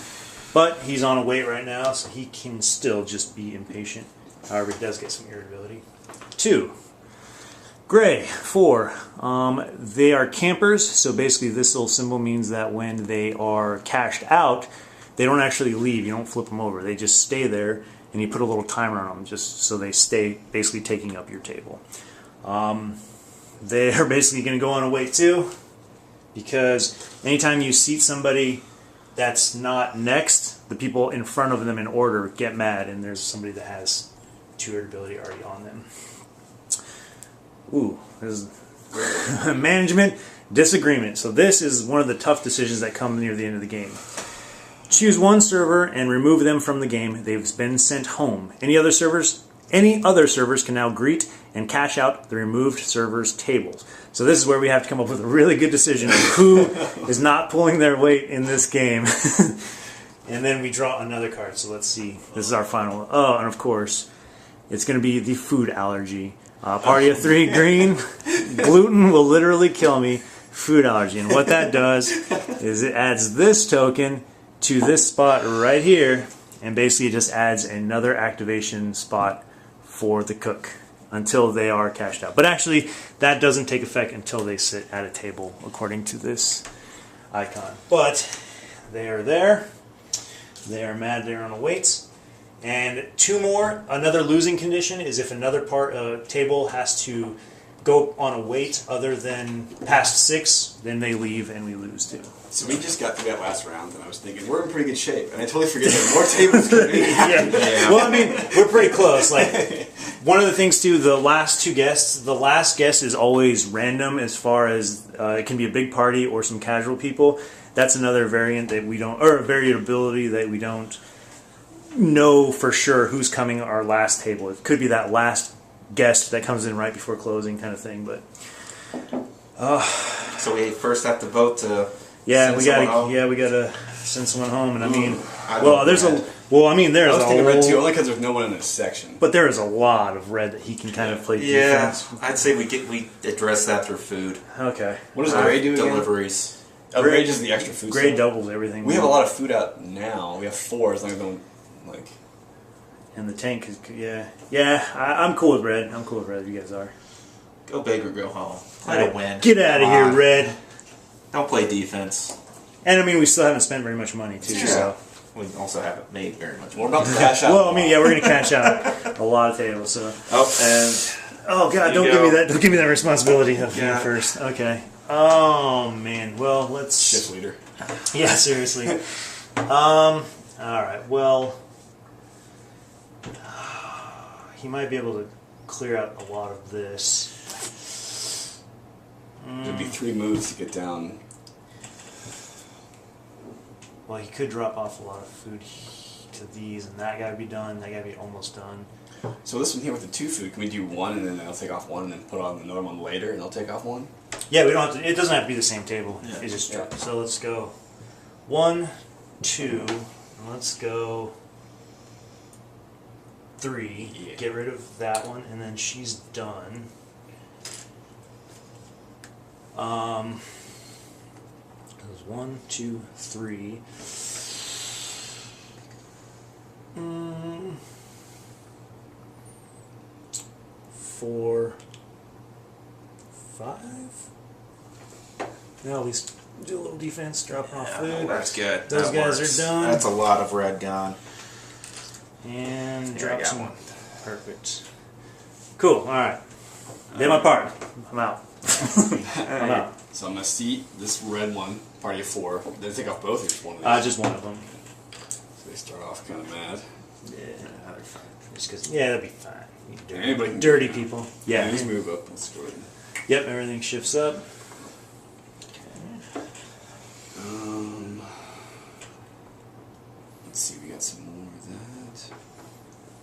But he's on a wait right now, so he can still just be impatient. However, he does get some irritability. 2. Gray. 4. They are campers, so basically this little symbol means that when they are cashed out, they don't actually leave. You don't flip them over. They just stay there, and you put a little timer on them just so they stay basically taking up your table. They are basically going to go on a wait too, because anytime you seat somebody that's not next, the people in front of them in order get mad, and there's somebody that has 2 irritability already on them. Ooh, this is management disagreement. So this is one of the tough decisions that come near the end of the game. Choose one server and remove them from the game. They've been sent home. Any other servers can now greet and cash out the removed server's tables. So this is where we have to come up with a really good decision of who is not pulling their weight in this game. And then we draw another card. So let's see. This is our final. Oh, and of course, it's going to be the food allergy. Party of 3 green. Gluten will literally kill me. Food allergy. And what that does is it adds this token to this spot right here, and basically it just adds another activation spot for the cook until they are cashed out. But actually, that doesn't take effect until they sit at a table, according to this icon. But they are there. They are mad. They're on a wait. And 2 more. Another losing condition is if another table has to go on a wait other than past 6, then they leave and we lose too. So we just got through that last round, and I was thinking we're in pretty good shape, and I totally forget that more tables can be. Yeah. Well, I mean, we're pretty close. Like one of the things too, the last guest is always random as far as it can be a big party or some casual people. That's another variant that we don't, or a variability that we don't know for sure who's coming our last table. It could be that last guest that comes in right before closing kind of thing, but So we first have to vote to we gotta send someone home, and I mean, there's a red too, only because there's no one in this section. but there is a lot of red that he can kind of play Yeah, defense. I'd say we address that through food. Okay. What does Gray do again? Deliveries. Oh, Gray is the extra food. Gray stuff. doubles everything. We have a lot of food out now. We have 4 as long as we don't like. And the tank is I'm cool with red. I'm cool with red. You guys are. Go big or go home. Play to win. Get out of Come here, on. red. Don't play defense. And I mean, we still haven't spent very much money too. Yeah. So. We also haven't made very much We're money. about to cash out. Well, I mean, we're gonna cash out a lot of tables. So. Oh God! There Don't you give me go. that. Don't give me that responsibility of Yeah. being first. Okay. Oh man. Well, let's. Shift leader. Yeah. Seriously. All right. Well, he might be able to clear out a lot of this. There'd be 3 moves to get down. Well, he could drop off a lot of food to these, and that gotta be done. That gotta be almost done. So this one here with the 2 food, can we do 1 and then I'll take off 1 and then put on another one later and I'll take off 1? Yeah, we don't have to. It doesn't have to be the same table. Yeah. It's just Yeah. so. Let's go 1, 2. And let's go 3. Yeah. Get rid of that one, and then she's done. It was 1, 2, 3. 4, 5. Now at least do a little defense, dropping off food. That's good. Those That guys works. are done. That's a lot of red gone. And Here, I drop got some. one. Perfect. Cool. All right. Did my part. I'm out. I'm out. So I'm gonna seat this red one, party of 4. Then take off both or just one of these. Just one of them. So they start off kind of mad. Yeah. They're fine. Just because. Yeah, that'd be fine. You Anybody can dirty do that. people. Yeah. Just move up. Let's go ahead. Yep. Everything shifts up. Let's see. We got some more of that.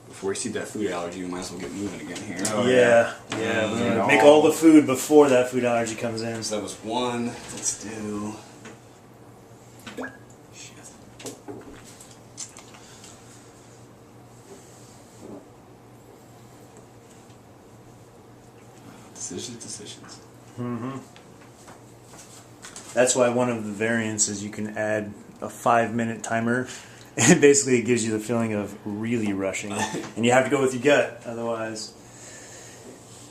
Before we see that food allergy, we might as well get moving again here. Oh, Yeah. We're gonna make all the food before that food allergy comes in. So that was 1. Let's do. Shit. Decisions. Mm-hmm. That's why one of the variants is you can add a 5-minute timer, and basically it gives you the feeling of really rushing, and you have to go with your gut. Otherwise,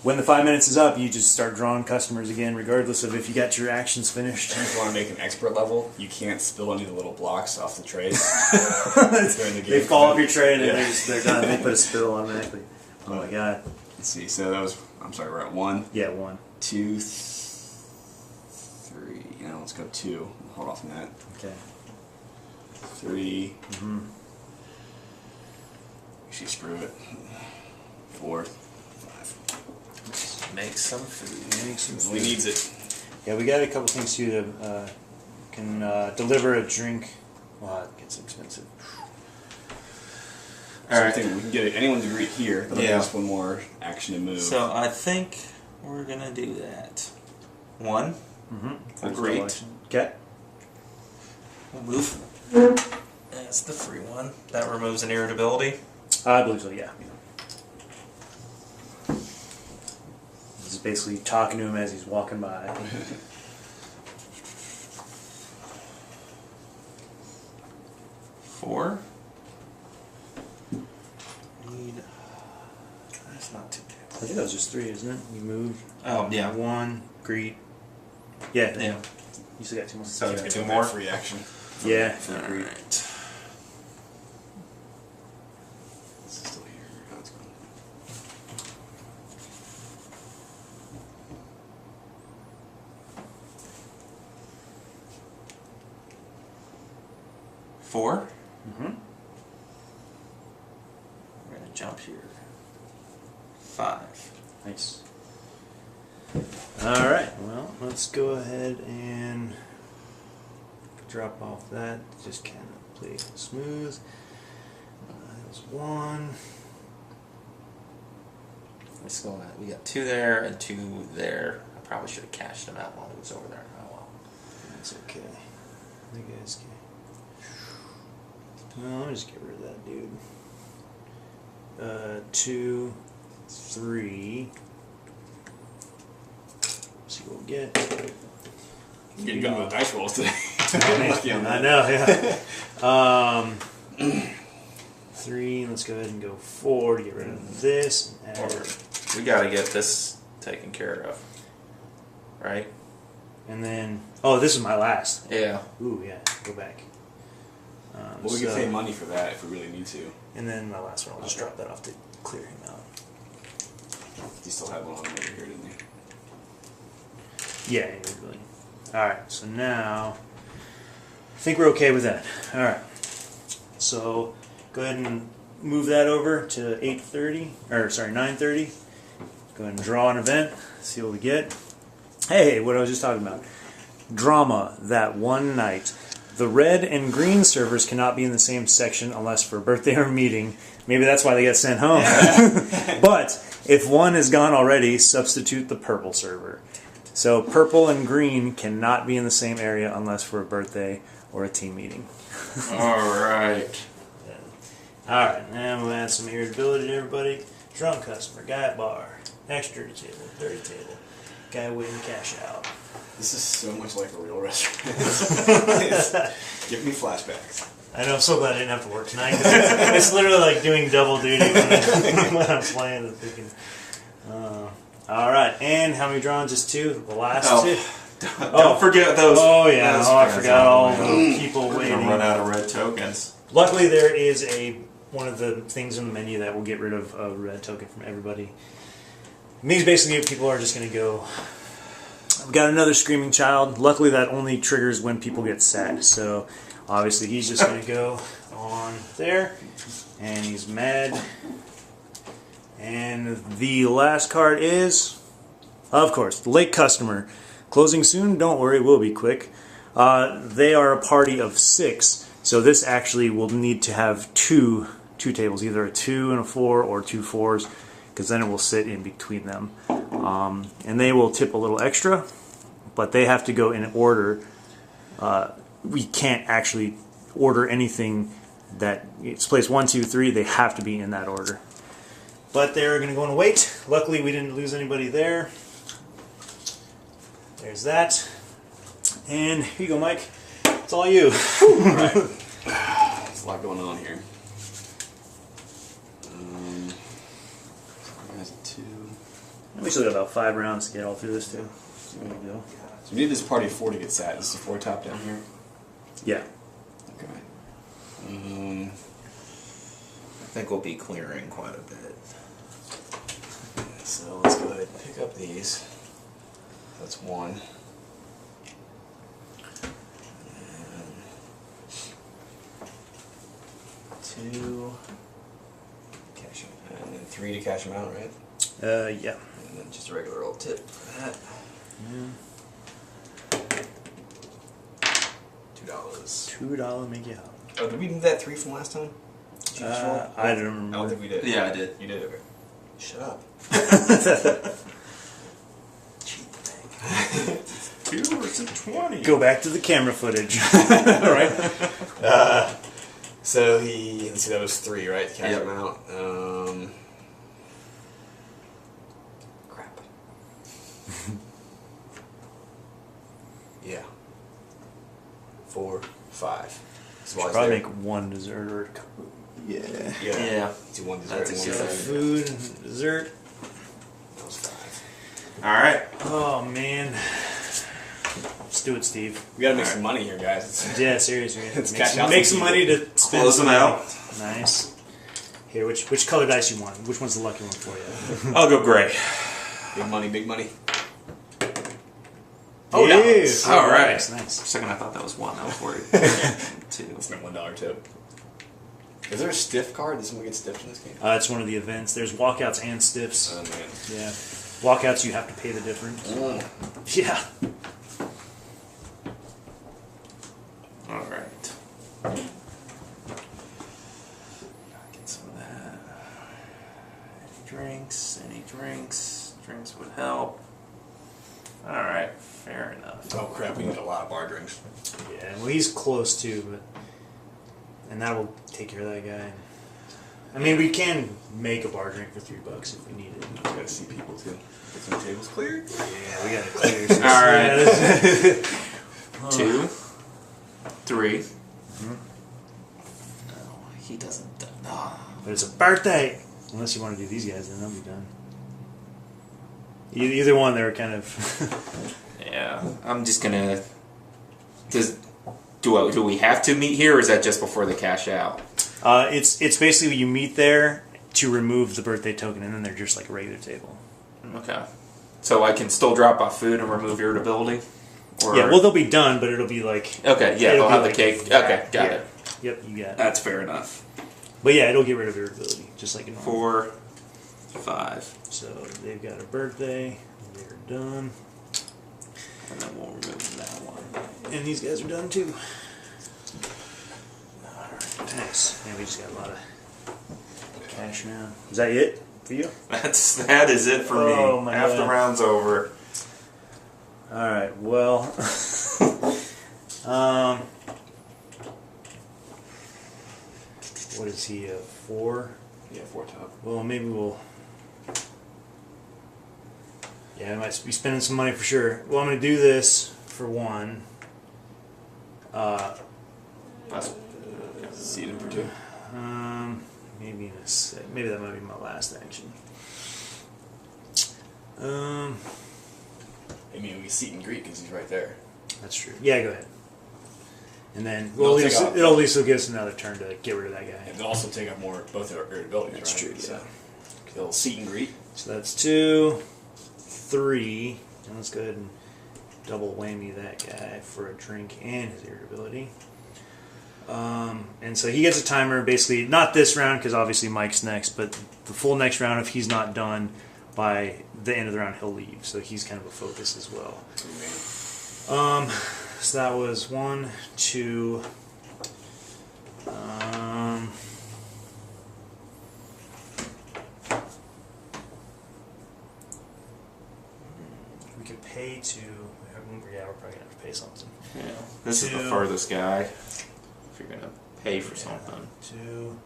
when the 5 minutes is up, you just start drawing customers again, regardless of if you got your actions finished. If you want to make an expert level, you can't spill any of the little blocks off the trays. They fall off your tray and Yeah. they're done. They put a spill automatically. Oh my god. Let's see. So that was. I'm sorry. We're at 1, Yeah, 1. 2, 3. Let's go 2. Hold off on that. Okay. 3. Actually, screw it. 4, 5. Make some food. Make some He food. needs it. Yeah, we got a couple things too to can deliver a drink. Well, it gets expensive. All right. We can get it. Anyone to greet here. But Yeah. just one more action to move. So I think we're gonna do that. 1. Mm-hmm. Agreed. Okay. We'll move. That's the free one. That removes an irritability. I believe so. Yeah. This is basically talking to him as he's walking by. 4. Need. That's not too bad. I think that was just 3, isn't it? You moved. Oh yeah. 1, greet. Yeah. Yeah. You still got 2 more. So Get 2 that more. free action. Yeah. All Agreed. right. This is still here. Oh, it's gone. 4. Mm-hmm. We're gonna jump here. 5. Nice. All right. Well, let's go ahead and drop off that. Just kind of play it smooth. That was 1. Let's go. We got 2 there and 2 there. I probably should have cashed them out while he was over there. Oh well. That's okay. You guys can. Well, let me just get rid of that dude. 2, 3. See what we'll get. You're going with dice rolls today. I know, yeah. 3, let's go ahead and go 4 to get rid of this. We gotta get this taken care of. Right? And then, oh, this is my last. Yeah. Ooh, yeah, go back. Well, we can pay money for that if we really need to. And then my last one, I'll just drop that off to clear him out. You still have one over here, didn't you? Yeah, really. Alright, so now, I think we're okay with that. Alright, so go ahead and move that over to 8:30, or sorry, 9:30. Go ahead and draw an event, see what we get. Hey, what I was just talking about. Drama that one night. The red and green servers cannot be in the same section unless for a birthday or a meeting. Maybe that's why they got sent home. But if one is gone already, substitute the purple server. So purple and green cannot be in the same area unless for a birthday or a team meeting. Alright. Alright, now we'll add some irritability to everybody. Drunk customer, guy at bar, extra table, dirty table, guy waiting to cash out. This is so much like a real restaurant. Give me flashbacks. I know, I'm so glad I didn't have to work tonight. It's literally like doing double duty when I'm playing. Alright, and how many drawn? Just 2? The last 2? Don't forget those. Oh yeah, those I friends forgot all on the way. the people We're waiting. gonna run out of red tokens. Luckily, there is one of the things in the menu that will get rid of a red token from everybody. It means basically people are just going to go, I've got another screaming child. Luckily, that only triggers when people get sad. So, obviously, he's just going to go on there. And he's mad. And the last card is, of course, the late customer. Closing soon? Don't worry, we'll be quick. They are a party of 6. So this actually will need to have two tables, either a 2 and a 4 or 2 4s, because then it will sit in between them. And they will tip a little extra, but they have to go in order. We can't actually order anything that it's placed 1, 2, 3. They have to be in that order. But they're going to go on a wait. Luckily, we didn't lose anybody there. There's that. And here you go, Mike. It's all you. Right. There's a lot going on here. That's 2. We still got about 5 rounds to get all through this too. There we go. So we need this party of 4 to get sat. Is the 4 top down here? Yeah. Okay. I think we'll be clearing quite a bit. So let's go ahead and pick up these. That's 1. And 2. Cash them. And then 3 to cash them out, right? Yeah. And then just a regular old tip for that. $2. $2 make you hot. Oh, did we do that 3 from last time? I don't remember. I don't think we did. Yeah, I did. You did? Okay. Shut up. Cheat the bank. 2 versus 20. Go back to the camera footage. Alright. So let's see, that was 3, right? To cash Yep. him out. Crap. Yeah. 4, 5. So Should probably make 1 dessert or a couple. Yeah. Yeah. Do 1 dessert That's and a 1 good side. Food and dessert. That was 5. Alright. Oh man. Let's do it, Steve. We gotta make some money here, guys. Yeah, seriously. Let's Make cash some, out make some some money to spend. Close them out. Nice. Here, which color dice you want? Which one's the lucky one for you? I'll go gray. Big money, big money. Oh, nice. All right. Nice, nice. For a second, I thought that was 1. I was worried. 2. It's not $1 tip. Is there a stiff card? Does someone get stiffed in this game? It's one of the events. There's walkouts and stiffs. Oh man. Yeah. Walkouts, you have to pay the difference. Yeah. All right. Get some of that. Any drinks? Any drinks? Drinks would help. All right. Fair enough. Oh crap! We need a lot of bar drinks. Yeah, well, he's close too, but. And that will take care of that guy. I mean, we can make a bar drink for $3 if we need it. We gotta see people too. Get some tables cleared. Yeah, we gotta clear some. All right. Yeah, 2, 3. No, he doesn't. but it's a birthday! Unless you want to do these guys, then they'll be done. Either one, they're kind of... Yeah, I'm just gonna. Do we have to meet here, or is that just before they cash out? It's basically you meet there to remove the birthday token, and then they're just like a regular table. Okay. So I can still drop off food and remove irritability? Or... Yeah, well, they'll be done, but it'll be like... Okay, yeah, it'll they'll have be the cake. Okay, got it. Yep, you got it. That's fair enough. But yeah, it'll get rid of irritability, just like a normal. 4, 5. So they've got a birthday, they're done. And then we'll remove that one. And these guys are done too. Alright, nice. Yeah, we just got a lot of cash now. Is that it for you? That is it for Oh, me. my Half the God. round's over. Alright, well... what is he, 4? Yeah, 4 top. Well, maybe we'll... Yeah, I might be spending some money for sure. Well, I'm going to do this for one. Seed him for 2. Maybe in a sec. Maybe that might be my last action. I mean, we can seat and greet because he's right there. That's true. Yeah, go ahead. And then We'll it'll take at least give us another turn to get rid of that guy. And they'll also take up more both our abilities, That's right? true. Yeah. So they'll seat and greet. So that's 2, 3. And let's go ahead and double whammy that guy for a drink and his irritability. And so he gets a timer, basically, not this round because obviously Mike's next, but the full next round, if he's not done by the end of the round, he'll leave. So he's kind of a focus as well. So that was 1, 2. We could pay to. Yeah, we're probably gonna have to pay something. Yeah. This is the 2. furthest guy. If you're gonna pay for something. 2,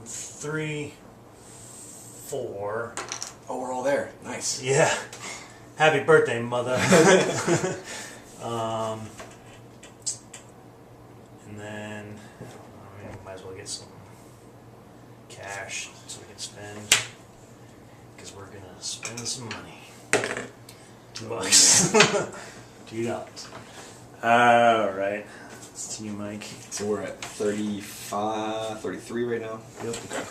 3, 4. Oh, we're all there. Nice. Yeah. Happy birthday, mother. And then might as well get some cash so we can spend, because we're gonna spend some money. $2. $2. All right. It's to you, Mike. So we're at 35, 33 right now. Yep. Okay.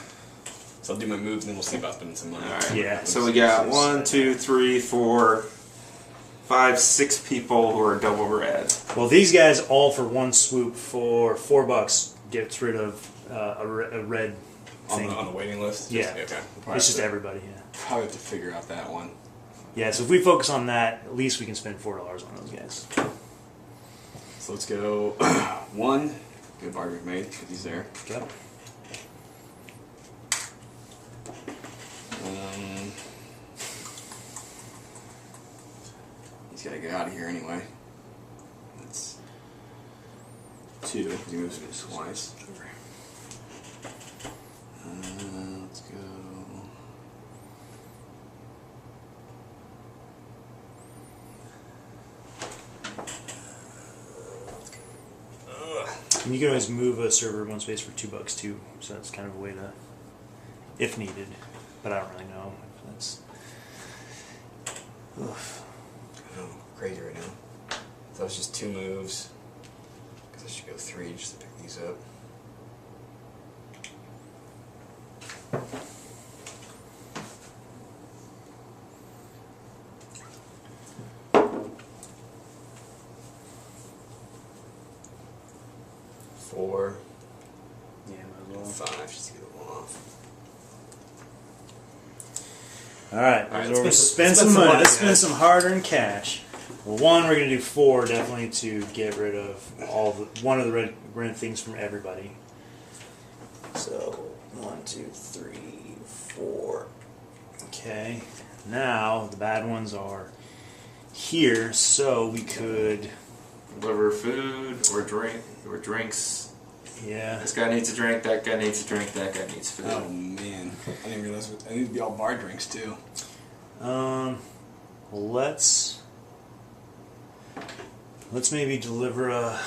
So I'll do my moves and then we'll see about spending some money. Alright. Yeah. So we got 1, 2, 3, 4, 5, 6 people who are double red. Well, these guys all for one swoop for $4 gets rid of a red thing. On the waiting list? Yeah. Okay. It's just everybody. Yeah. Probably have to figure out that one. Yeah. So if we focus on that, at least we can spend $4 on those guys. So let's go 1. Good bar we've made because he's there. Yep. He's got to get out of here anyway. That's 2. He moves it twice. Let's go. And you can always move a server one space for $2 too. So that's kind of a way to, if needed. But I don't really know if that's. Oof. Oh, crazy right now. That was just 2 moves. Because I should go 3 just to pick these up. 4. Yeah, might as well. 5, just to get them off. All right, All right, let's spend spend some some money. money, Let's spend guys. some hard-earned cash. Well, one, we're gonna do 4 definitely to get rid of one of the red things from everybody. So 1, 2, 3, 4. Okay. Now the bad ones are here, so we could. Deliver food or drinks. Yeah. This guy needs a drink, that guy needs a drink, that guy needs food. Oh man, I didn't realize I need to be all bar drinks too. Let's maybe deliver a.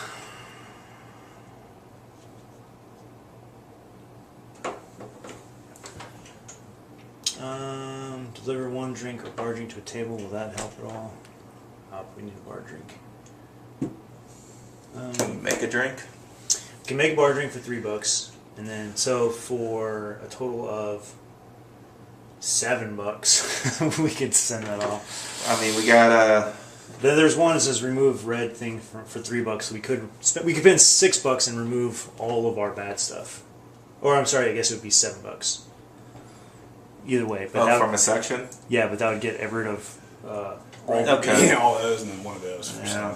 Deliver 1 drink or bar drink to a table. Will that help at all? We need a bar drink. Make a drink. We can make a bar drink for $3, and then so for a total of $7, we could send that off. I mean, we got Then there's one that says remove red thing for $3. So we could spend $6 and remove all of our bad stuff. Or I'm sorry, I guess it would be $7. Either way, but that from a section. yeah, but that would get rid of Okay. Yeah, all those and then one of those. Yeah.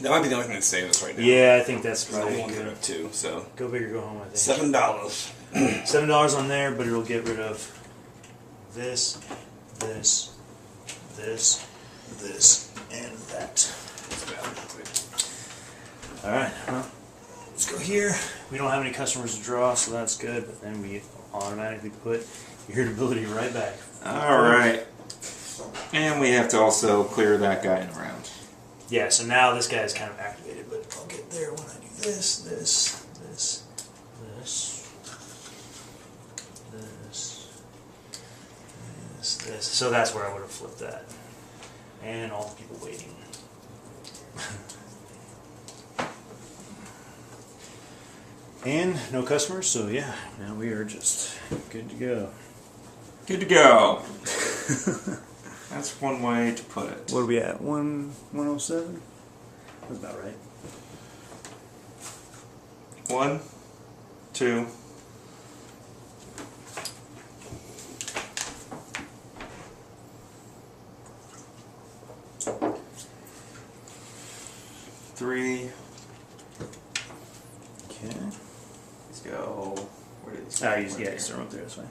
That might be the only thing that's saving us right now. Yeah, I think that's Because I probably won't get good. it too. So Go big or go home. I think $7. $7 on there, but it'll get rid of this, this, this, this, and that. All right, well, let's go here. We don't have any customers to draw, so that's good. But then we automatically put irritability right back. All right. And we have to also clear that guy in a round. Yeah, so now this guy is kind of activated, but I'll get there when I do this, this, this, this, this. So that's where I would have flipped that. And all the people waiting. And no customers, so yeah, now we are just good to go. Good to go. That's one way to put it. What are we at? 107? That's about right. 1, 2. Three. Okay. Let's go. Where did these Yeah, where just did throw them up there, that's fine.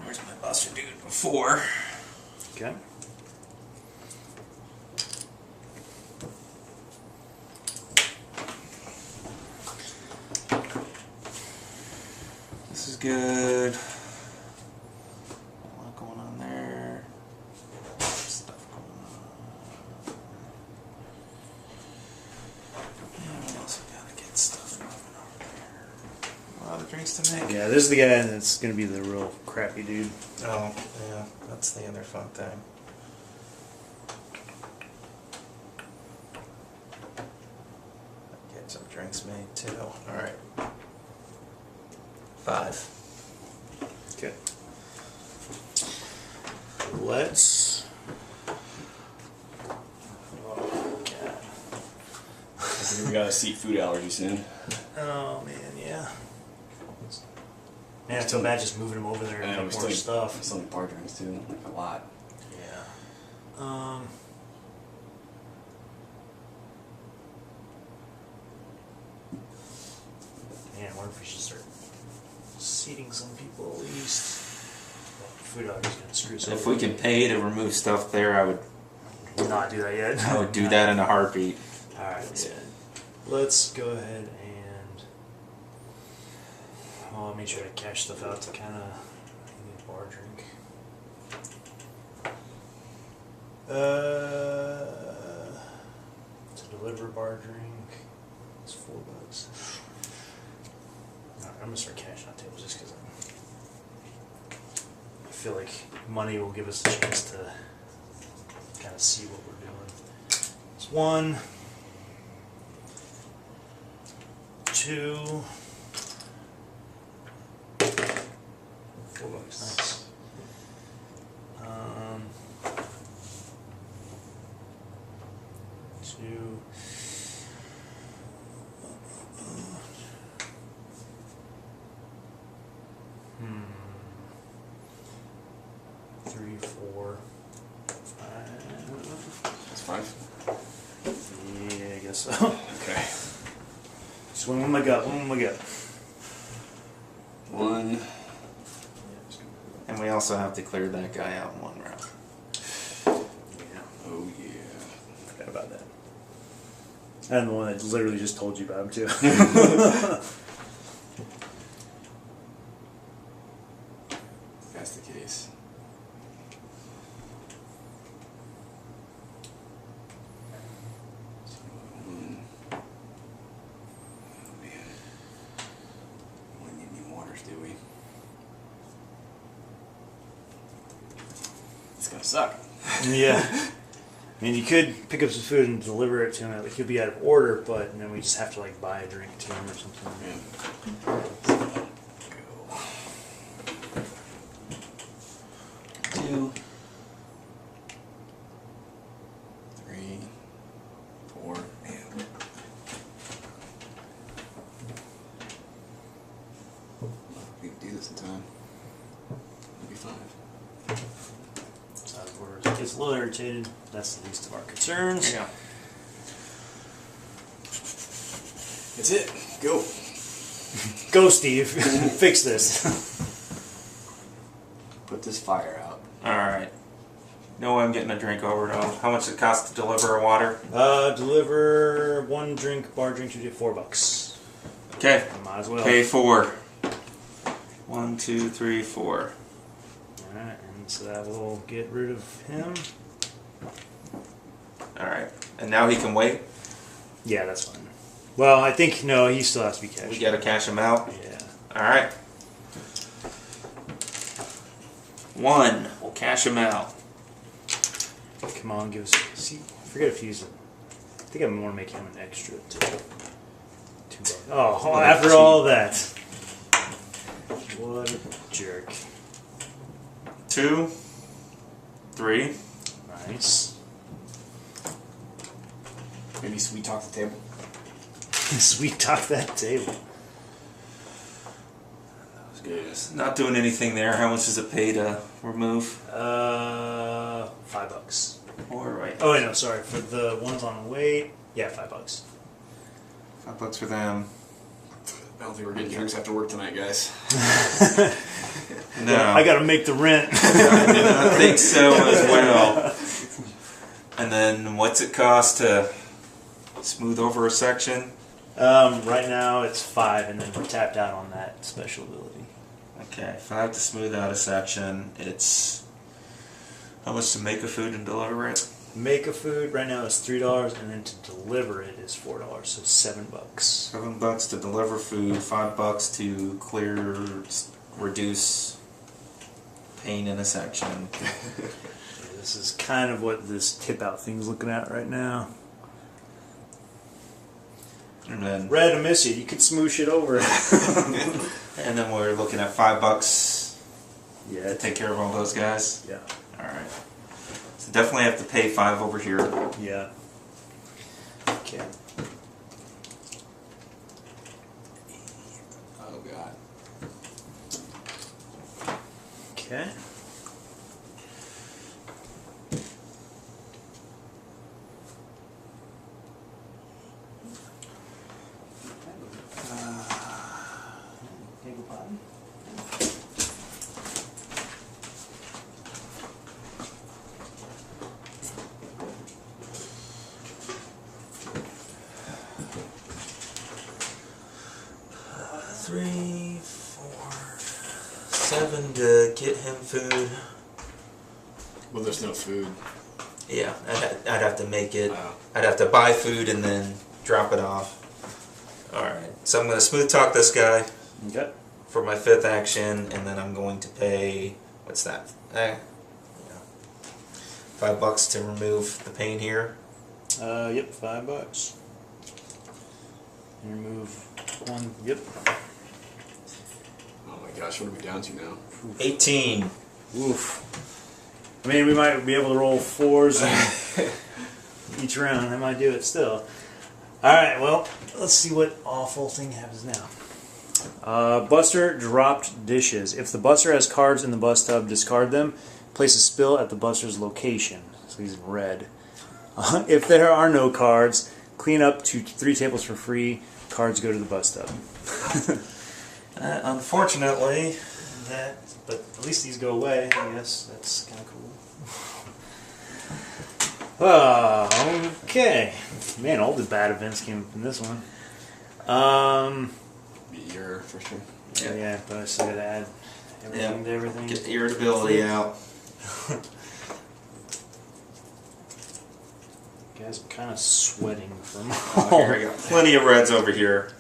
Where's my buster dude before? Okay. This is good. A lot going on there. Stuff going on. And we also gotta get stuff moving over there. A lot of drinks to make. Yeah, this is the guy that's going to be the real crappy dude. Oh, yeah, that's the other fun thing. Get some drinks made too. Alright. 5. Okay. Let's. Oh, God. I think we got a seafood allergy soon. Oh, man, yeah. Man, I feel bad just moving him over there and And we get still more need stuff. Still need bar drinks too, like a lot. Yeah. Man, I wonder if we should start seating some people at least. Well, food allergy's gonna screw us If over. we can pay to remove stuff there, I would not do that yet. I would do that in a heartbeat. Alright, let's go ahead and I'll make sure to cash stuff out to kind of need a bar drink. To deliver bar drink, it's $4. Alright, I'm gonna start cashing out tables just because I feel like money will give us a chance to kind of see what we're doing. It's 1, 2, $4. Nice. 2, you. So Okay. just one with my gut. One with my gut. One. And we also have to clear that guy out in one round. Yeah. Oh yeah. Forgot about that. And the one that literally just told you about him too. If that's the case. Oh man. We don't need any waters, do we? It's gonna suck. Yeah. I mean, you could pick up some food and deliver it to him. Like, he'll be out of order, but then we just have to like buy a drink to him or something. Yeah. Go. 2, 3, 4. Man. We can do this in time. Maybe 5. So as order gets a little irritated, that's the least of our concerns. Yeah. That's it. Go. Go, Steve. Fix this. Put this fire out. Alright. No way I'm getting a drink over though. How much does it cost to deliver a water? Deliver one drink, bar drink, you get $4. Okay. Might as well. Pay 4. 1, 2, 3, 4. Alright, and so that will get rid of him. Alright. And now he can wait? Yeah, that's fine. Well, I think, no, he still has to be cashed. We gotta cash him out? Yeah. Alright. 1. We'll cash him out. Come on, give us. See, I forget if he's. I think I want to make him an extra too. $2. Oh, after all of that. What a jerk. 2, 3. Nice. Maybe sweet talk the table. Sweet talk that table. Good. Not doing anything there. How much does it pay to remove? $5. Alright. Oh, wait, no, sorry. For the ones on weight, yeah, $5. $5 for them. I don't think we're getting drinks after work tonight, guys. No. I gotta make the rent. I think so as well. And then what's it cost to smooth over a section? Right now it's 5, and then we're tapped out on that special ability. Okay, 5 to smooth out a section. It's how much to make a food and deliver it? Make a food right now is $3, and then to deliver it is $4, so $7. $7 to deliver food, $5 to clear, reduce pain in a section. This is kind of what this tip out thing's looking at right now. And then, Red, I miss you. You could smoosh it over. and then we're looking at $5 Yeah, to take care of all those guys. yeah, All right. So definitely have to pay 5 over here. yeah. Okay. Oh god. Okay. Three, 4, 7 to get him food. Well, there's no food. Yeah, I'd have to make it. Wow. I'd have to buy food and then drop it off. Alright, so I'm going to smooth talk this guy Okay. for my 5th action, and then I'm going to pay, what's that? Yeah. $5 to remove the pain here. Yep, $5. And remove one. Yep. Oh my gosh, what are we down to now? 18. Oof. I mean, we might be able to roll 4s each round. I might do it still. Alright, well, let's see what awful thing happens now. Buster dropped dishes. If the Buster has cards in the bus tub, discard them. Place a spill at the Buster's location. So he's in red. If there are no cards, clean up to 3 tables for free. Cards go to the bus stop. Unfortunately, but at least these go away. I guess that's kind of cool. Okay, man, all the bad events came from this one. Your first turn. Yeah, but I still gotta add everything to everything. Get the irritability out. Guys, I'm kind of sweating from Here I got plenty of reds over here.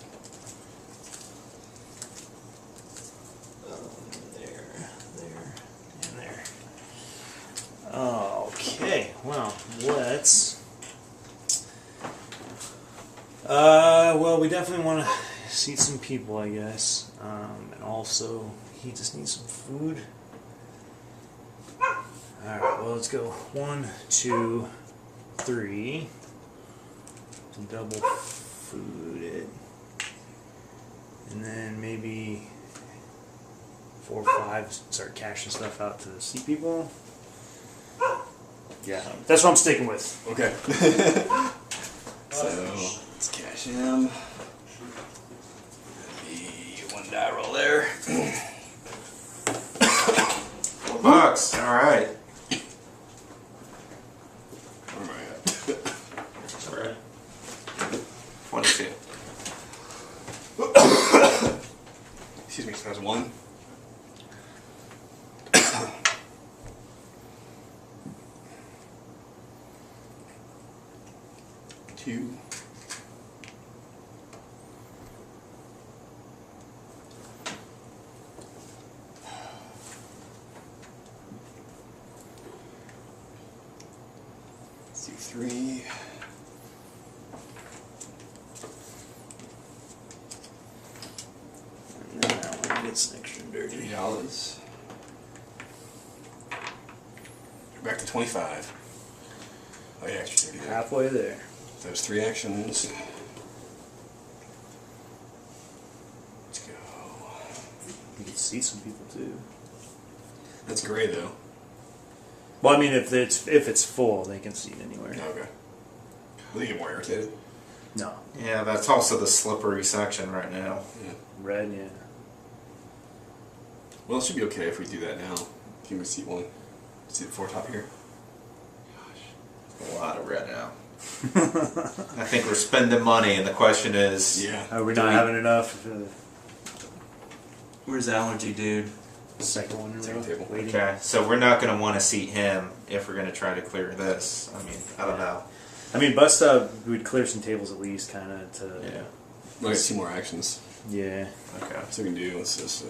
There, and there. Okay, well, let's. Well, we definitely want to see some people, I guess, and also he just needs some food. All right, well, let's go 1, 2, 3. Double food it, and then maybe 4 or 5. Start cashing stuff out to see people. Yeah, that's what I'm sticking with. Okay. So let's cash him. The 1 die roll there. $4. All right. Where am I at? All right. 22. Excuse me, so that's 1. Two. Let's do 3. And then that one gets extra dirty. $3. We're back to 25. Oh yeah, extra 30 there. Halfway there. Those 3 actions. Let's go. You can see some people too. That's gray though. Well, I mean, if it's full, they can see it anywhere. Okay. Will they get more irritated? No. Yeah, that's also the slippery section right now. Yeah. Red, yeah. Well, it should be okay if we do that now. Can we see one? See the 4 top here? A lot of red now. I think we're spending money, and the question is... Yeah. Are we not having enough? Where's Allergy Dude? Second one in a Second row. table. Waiting. Okay, so we're not going to want to seat him if we're going to try to clear this. I mean, I don't know. I mean, bus stop, we'd clear some tables at least, kind of to. Yeah. We'll get 2 more actions. Yeah. Okay. So we can do, let's just,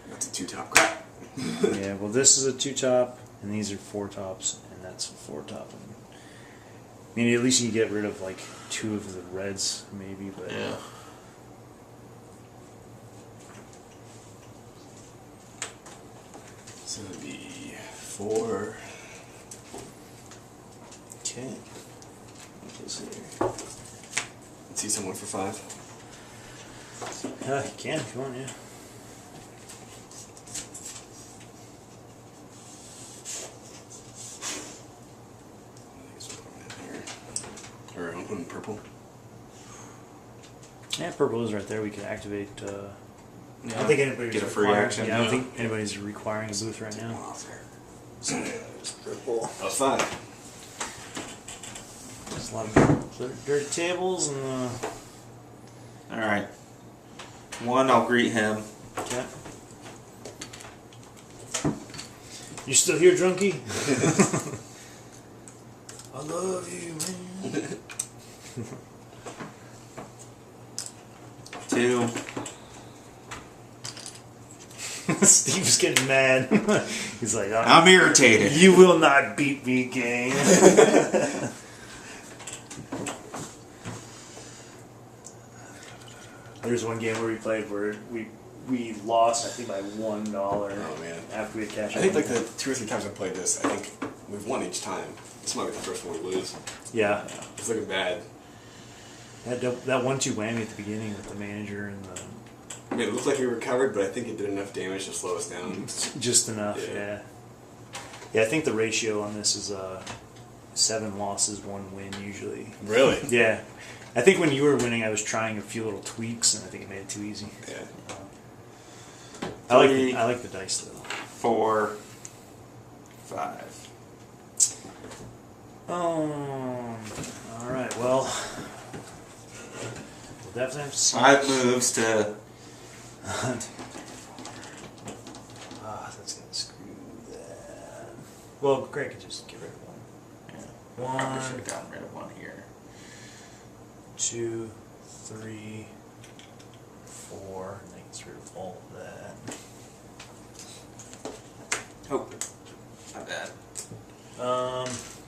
that's a 2 top. Crap! Yeah. Well, this is a 2 top, and these are 4 tops, and that's a 4 top. I mean, at least you get rid of like 2 of the reds, maybe, but. Yeah. So it'd be 4. Okay. What's here? Let's see someone for 5. You can if you want, yeah. Or I'll put in purple. Yeah, purple is right there. We can activate. I Yeah. don't think anybody's Get a free requiring- action. Yeah, I don't think anybody's requiring a booth right now. Off there. So there's purple. That was 5. There's a lot of dirty tables and. All right. 1, I'll greet him. Okay. You still here, drunkie? I love you, man. 2. Steve's getting mad. He's like, I'm irritated. You will not beat me, gang. There's one game where we played where we lost, I think, by $1. Oh, man. After we had cashed I think out. like the 2 or 3 times I played this, I think we've won each time. This might be the first one we lose. Yeah. It's looking bad. That 1-2 whammy at the beginning with the manager and the. I mean, it looked like we recovered, but I think it did enough damage to slow us down. Just enough, Yeah. yeah. Yeah, I think the ratio on this is 7 losses, 1 win usually. Really? Yeah. I think when you were winning, I was trying a few little tweaks, and I think it made it too easy. Yeah. I like the dice though. 4, 5. All right. Well, we'll definitely have to see. 5 moves to. That's gonna screw that. Well, Greg could just get rid of 1. Yeah. I 1, should have gotten rid of 1 here. 2, 3, 4. And that gets rid of all of that. Oh, not bad.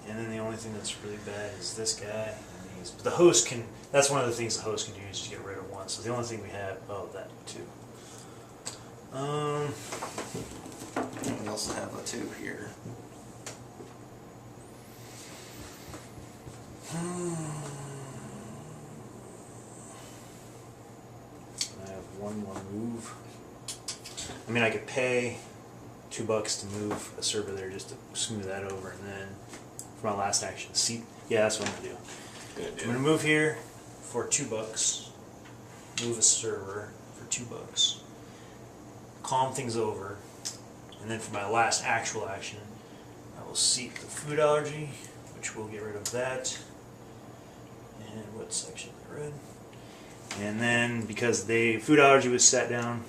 And then the only thing that's really bad is this guy. But the host can. That's one of the things the host can do is just get rid of 1. So the only thing we have. Oh, that too. We also have a 2 here. I have 1 more move. I mean, I could pay $2 to move a server there just to smooth that over, and then for my last action, see. Yeah, that's what I'm gonna do. Good I'm idea. gonna move here for $2. Move a server for $2. Calm things over, and then for my last actual action, I will seat the food allergy, which will get rid of that. And what section is red? And then because the food allergy was sat down,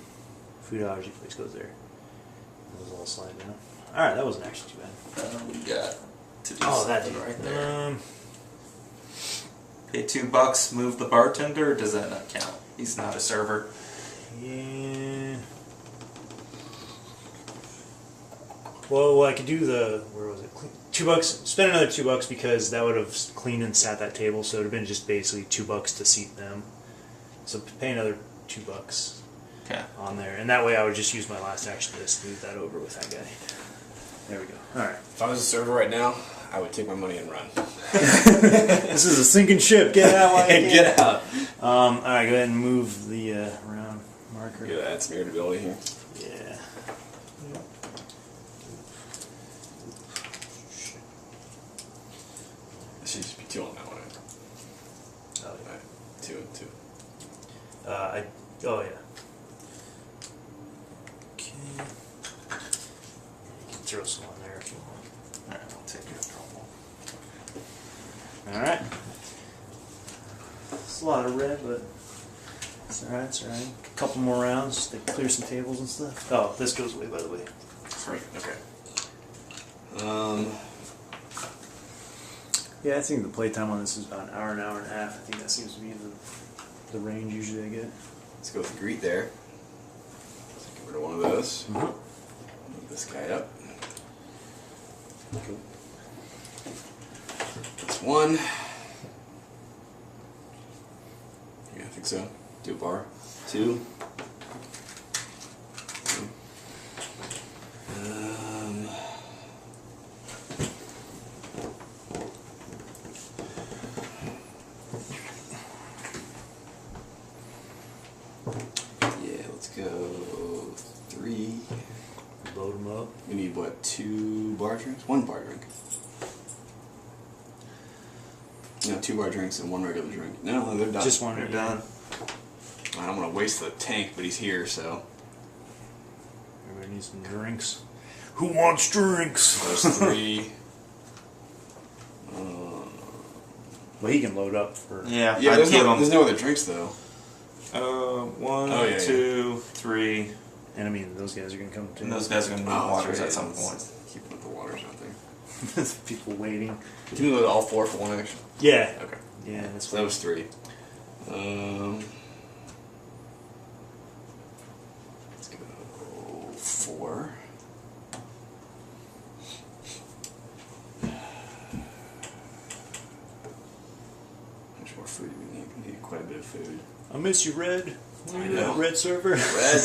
food allergy place goes there. Those all slide down. All right, that wasn't actually too bad. We got to do That something dude. right there. Pay $2, move the bartender, or does that not count? He's not a server. Yeah. Well, I could do the where was it? $2. Spend another $2 because that would have cleaned and sat that table, so it would have been just basically $2 to seat them. So pay another $2 Okay. on there, and that way I would just use my last action to smooth that over with that guy. There we go. All right. If I was a server right now, I would take my money and run. This is a sinking ship. Get out while you And can. get out. All right, go ahead and move the round marker. Get add some irritability here. Yeah. It should just be 2 on that one. Oh, Alright, 2 and 2. Oh yeah. Okay. You can throw some on there if you want. Alright, I'll take it. All right. It's a lot of red, but it's all right. It's all right. A couple more rounds. They clear some tables and stuff. Oh, this goes away, by the way. Sweet, okay. Yeah, I think the playtime on this is about an hour and a half. I think that seems to be the range usually I get. Let's go with the greet there. Let's get rid of one of those. Mm-hmm. Move this guy up. Cool. That's 1. Yeah, I think so. Do a bar. 2. Yeah, let's go 3. Load them up. We need what? 2 bar drinks? 1 bar drink. No, 2 bar drinks and 1 regular drink. No, they're done. Just one. They're yeah. done. I don't want to waste the tank, but he's here, so. Everybody needs some drinks. Who wants drinks? There's 3. Well, he can load up for. Yeah, Yeah, I'd there's give no, him. there's no other drinks, though. 1, Oh, yeah, 2, 3. And I mean, those guys are gonna come too. And those guys are going to need Oh, waters that's at right. some point. Keep with the waters out there. People waiting. Can you load all 4 for 1 action? Yeah. Okay. Yeah, that's So that was 3. Let's go 4. How much more food do we need? We need quite a bit of food. I miss you, Red. I know. Red server. Red,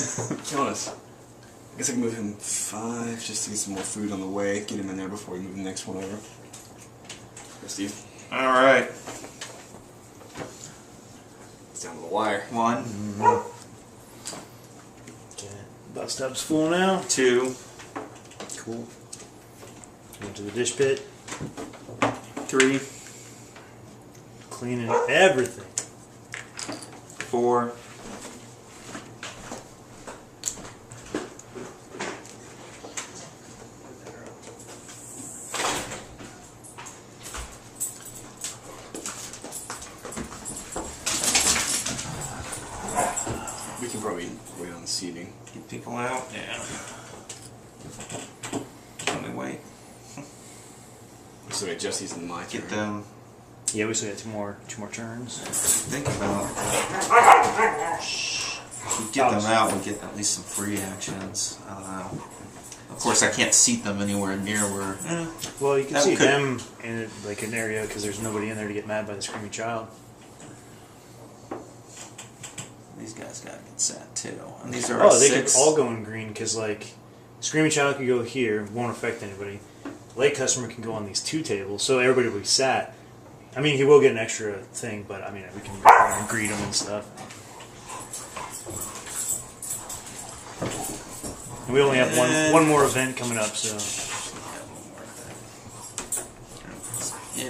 killing us. I guess I can move him 5 just to get some more food on the way. Get him in there before we move the next one over. Go, Steve. Alright. It's down to the wire. 1, Okay. Bus stop's full now. 2, Cool. Into the dish pit. 3, Cleaning everything. 4, We can probably wait on the seating. get people out. Yeah. Let me wait. So wait, Jesse's in my turn. Get them. Yeah, we still got two more turns. Think about. We get them out, we get at least some free actions. I don't know. Of course, I can't seat them anywhere near where. Well, you can That see could- them in like an area because there's nobody in there to get mad by the screaming child. These guys gotta get sat too. And these are Oh, they 6. could all go in green because like screaming child could go here, won't affect anybody. Late customer can go on these 2 tables, so everybody will be sat. I mean, he will get an extra thing, but I mean, we can go around and greet him and stuff. And we only have one more event coming up, so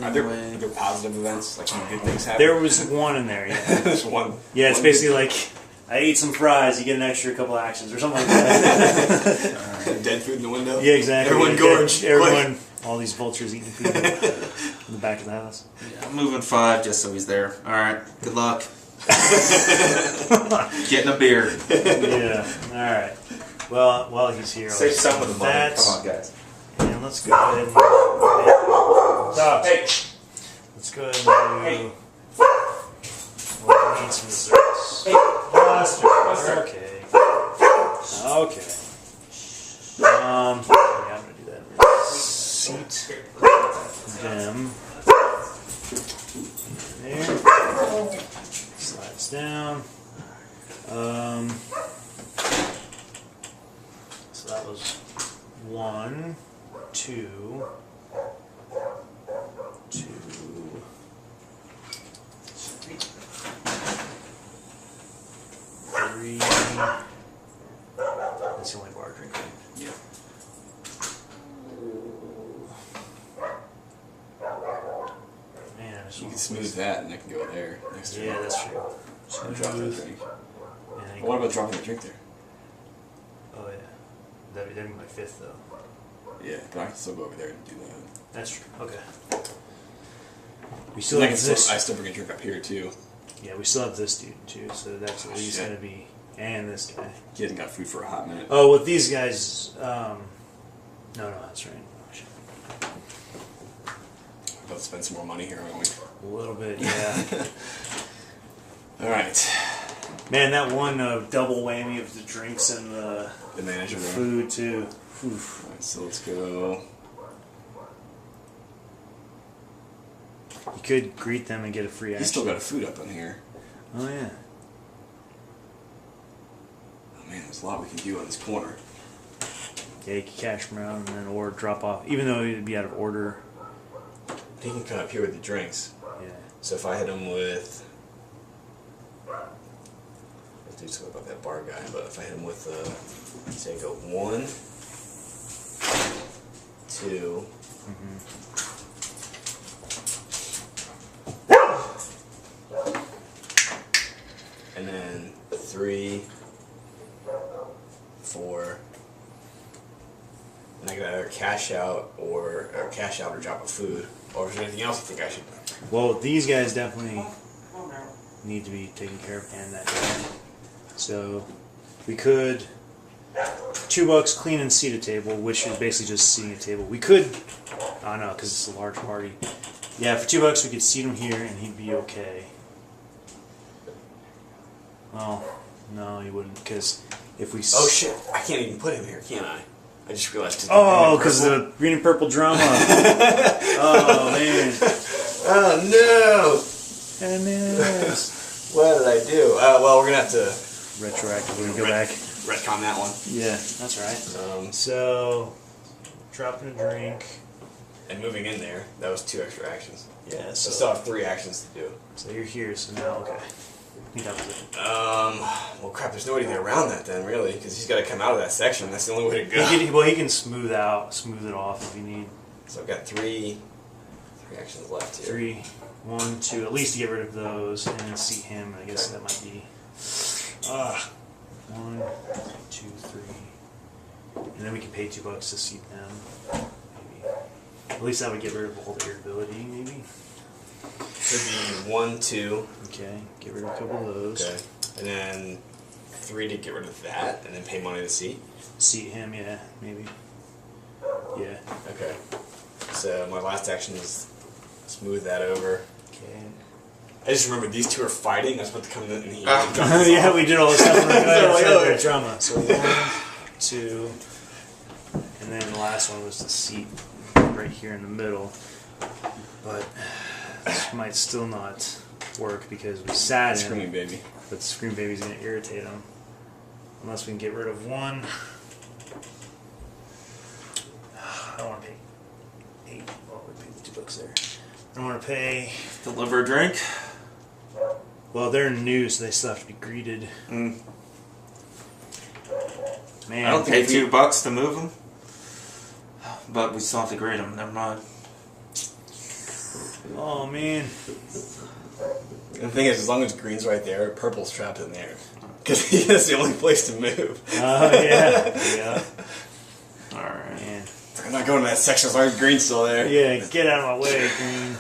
Are there Anyway, positive events? Like some good things happen? there was one in there. Yeah, There's one. yeah. It's one basically good- like I ate some fries, you get an extra couple actions or something like that. Dead food in the window? Yeah, exactly. Everyone Yeah, gorge. Everyone, all these vultures eating food in the back of the house. yeah, I'm moving 5 just so he's there. Alright, good luck. Getting a beer. Yeah. All right. Well, while he's here, Save some of the money. that's- Come on, guys. And let's go ahead and stop. Hey! Let's go ahead and do. Well, we need some desserts. Buster. Okay. Okay. Yeah, I'm gonna do that. Seat them there. Slides down. So that was 1, 2, 2, 3. That's the only bar drink. Right? Yeah. Man, I just You want can smooth that and I can go there next to Yeah, that's true. I'll drop that Smooth. drink. And What about dropping the drink there? Oh yeah, that'd be my 5th though. Yeah, but I can still go over there and do that. That's true. Okay. We still I have can this. still, I still bring a drink up here too. Yeah, we still have this dude too. So that's at least Shit. gonna be, and this guy. He hasn't got food for a hot minute. Oh, with these guys, no, that's right. Oh, shit. About to spend some more money here, aren't we? A little bit, yeah. Alright. Man, that one double whammy of the drinks and the The manager there. food too. Oof. Alright, so let's go. You could greet them and get a free action. He's still got a food up on here. Oh yeah. Oh man, there's a lot we can do on this corner. Yeah, you can cash them out and then or drop off, even though it'd be out of order. He can come up here with the drinks. Yeah. So if I hit him with... Let's do something about that bar guy, but if I hit him with, say, go 1, 2... And then 3, 4... And I got either cash out or drop a food. Or is there anything else you think I should... Well, these guys definitely need to be taken care of, and that guy. So we could $2 clean and seat a table, which is basically just seating a table. We could, oh no, because it's a large party. Yeah, for $2 we could seat him here, and he'd be okay. Well, no, he wouldn't, because if we. Oh shit! I can't even put him here, can I? I just realized. Oh, because the green and purple drama. Oh man. Oh no! And yes. What did I do? Well, we're gonna have to Retroactively go back. retcon that one. Yeah, that's right. So, dropping a drink. And moving in there, that was 2 extra actions. Yeah, So so, still have 3 actions to do. so you're here, so now, okay. I think that was it. Well, crap. There's nobody there around that then, really, because he's got to come out of that section. That's the only way to go. He can smooth it off if you need. So I've got 3, 3 actions left here. 3, 1, 2. At least to get rid of those and then seat him. I guess that might be 1, 2, 3, and then we can pay $2 to seat them. Maybe. At least that would get rid of all the irritability. Maybe. Should be 1, 2. Okay, get rid of a couple of those. Okay, and then 3 to get rid of that, and then pay money to seat. Seat him, yeah, maybe. Yeah. Okay. So my last action is smooth that over. Okay. I just remember these two are fighting. I was about to come in and he yeah, we did all this stuff. Like, drama. So 1, 2, and then the last one was the seat right here in the middle. But this might still not work because we sat in. Screaming baby. But the Scream Baby's going to irritate him. Unless we can get rid of one. I don't want to pay 8. Well, we paid the $2 there. I don't want to pay. Deliver a drink. Well, they're new, so they still have to be greeted. Mm. Man, I don't pay $2 to move them, but we still have to greet them. Never mind. Oh man. And the thing is, as long as green's right there, purple's trapped in there. Because that's the only place to move. Oh, yeah. Yeah. Alright. Man. I'm not going to that section as long as green's still there. Yeah, get out of my way, Green.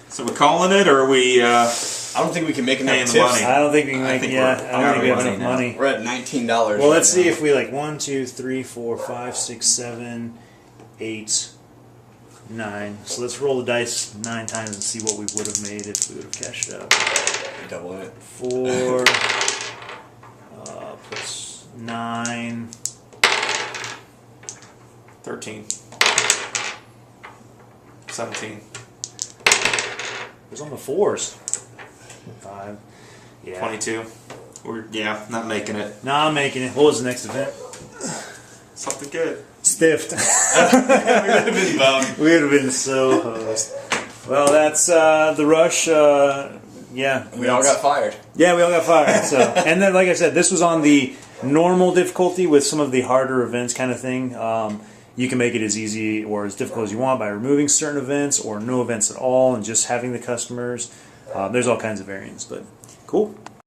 So we're calling it, or are we I don't think we can make enough Paying the tips. money. I don't think we can I make think yeah, we're I don't think we have out of enough money money. We're at $19. Well, let's right see now. if we like 1, 2, 3, 4, 5, 6, 7, 8, 9. So let's roll the dice 9 times and see what we would have made if we would have cashed out. Double it. 4 plus 9. 13. 17. It was on the 4s. 5. Yeah. 22. We're not making it. Nah, I'm making it. What was the next event? Something good. Stiffed. We would have been bummed. We would have been so hosed. Well, that's the Rush. Yeah. We all got fired. Yeah, we all got fired. So, and then, like I said, this was on the normal difficulty with some of the harder events kind of thing. You can make it as easy or as difficult as you want by removing certain events or no events at all and just having the customers. There's all kinds of variants, but cool.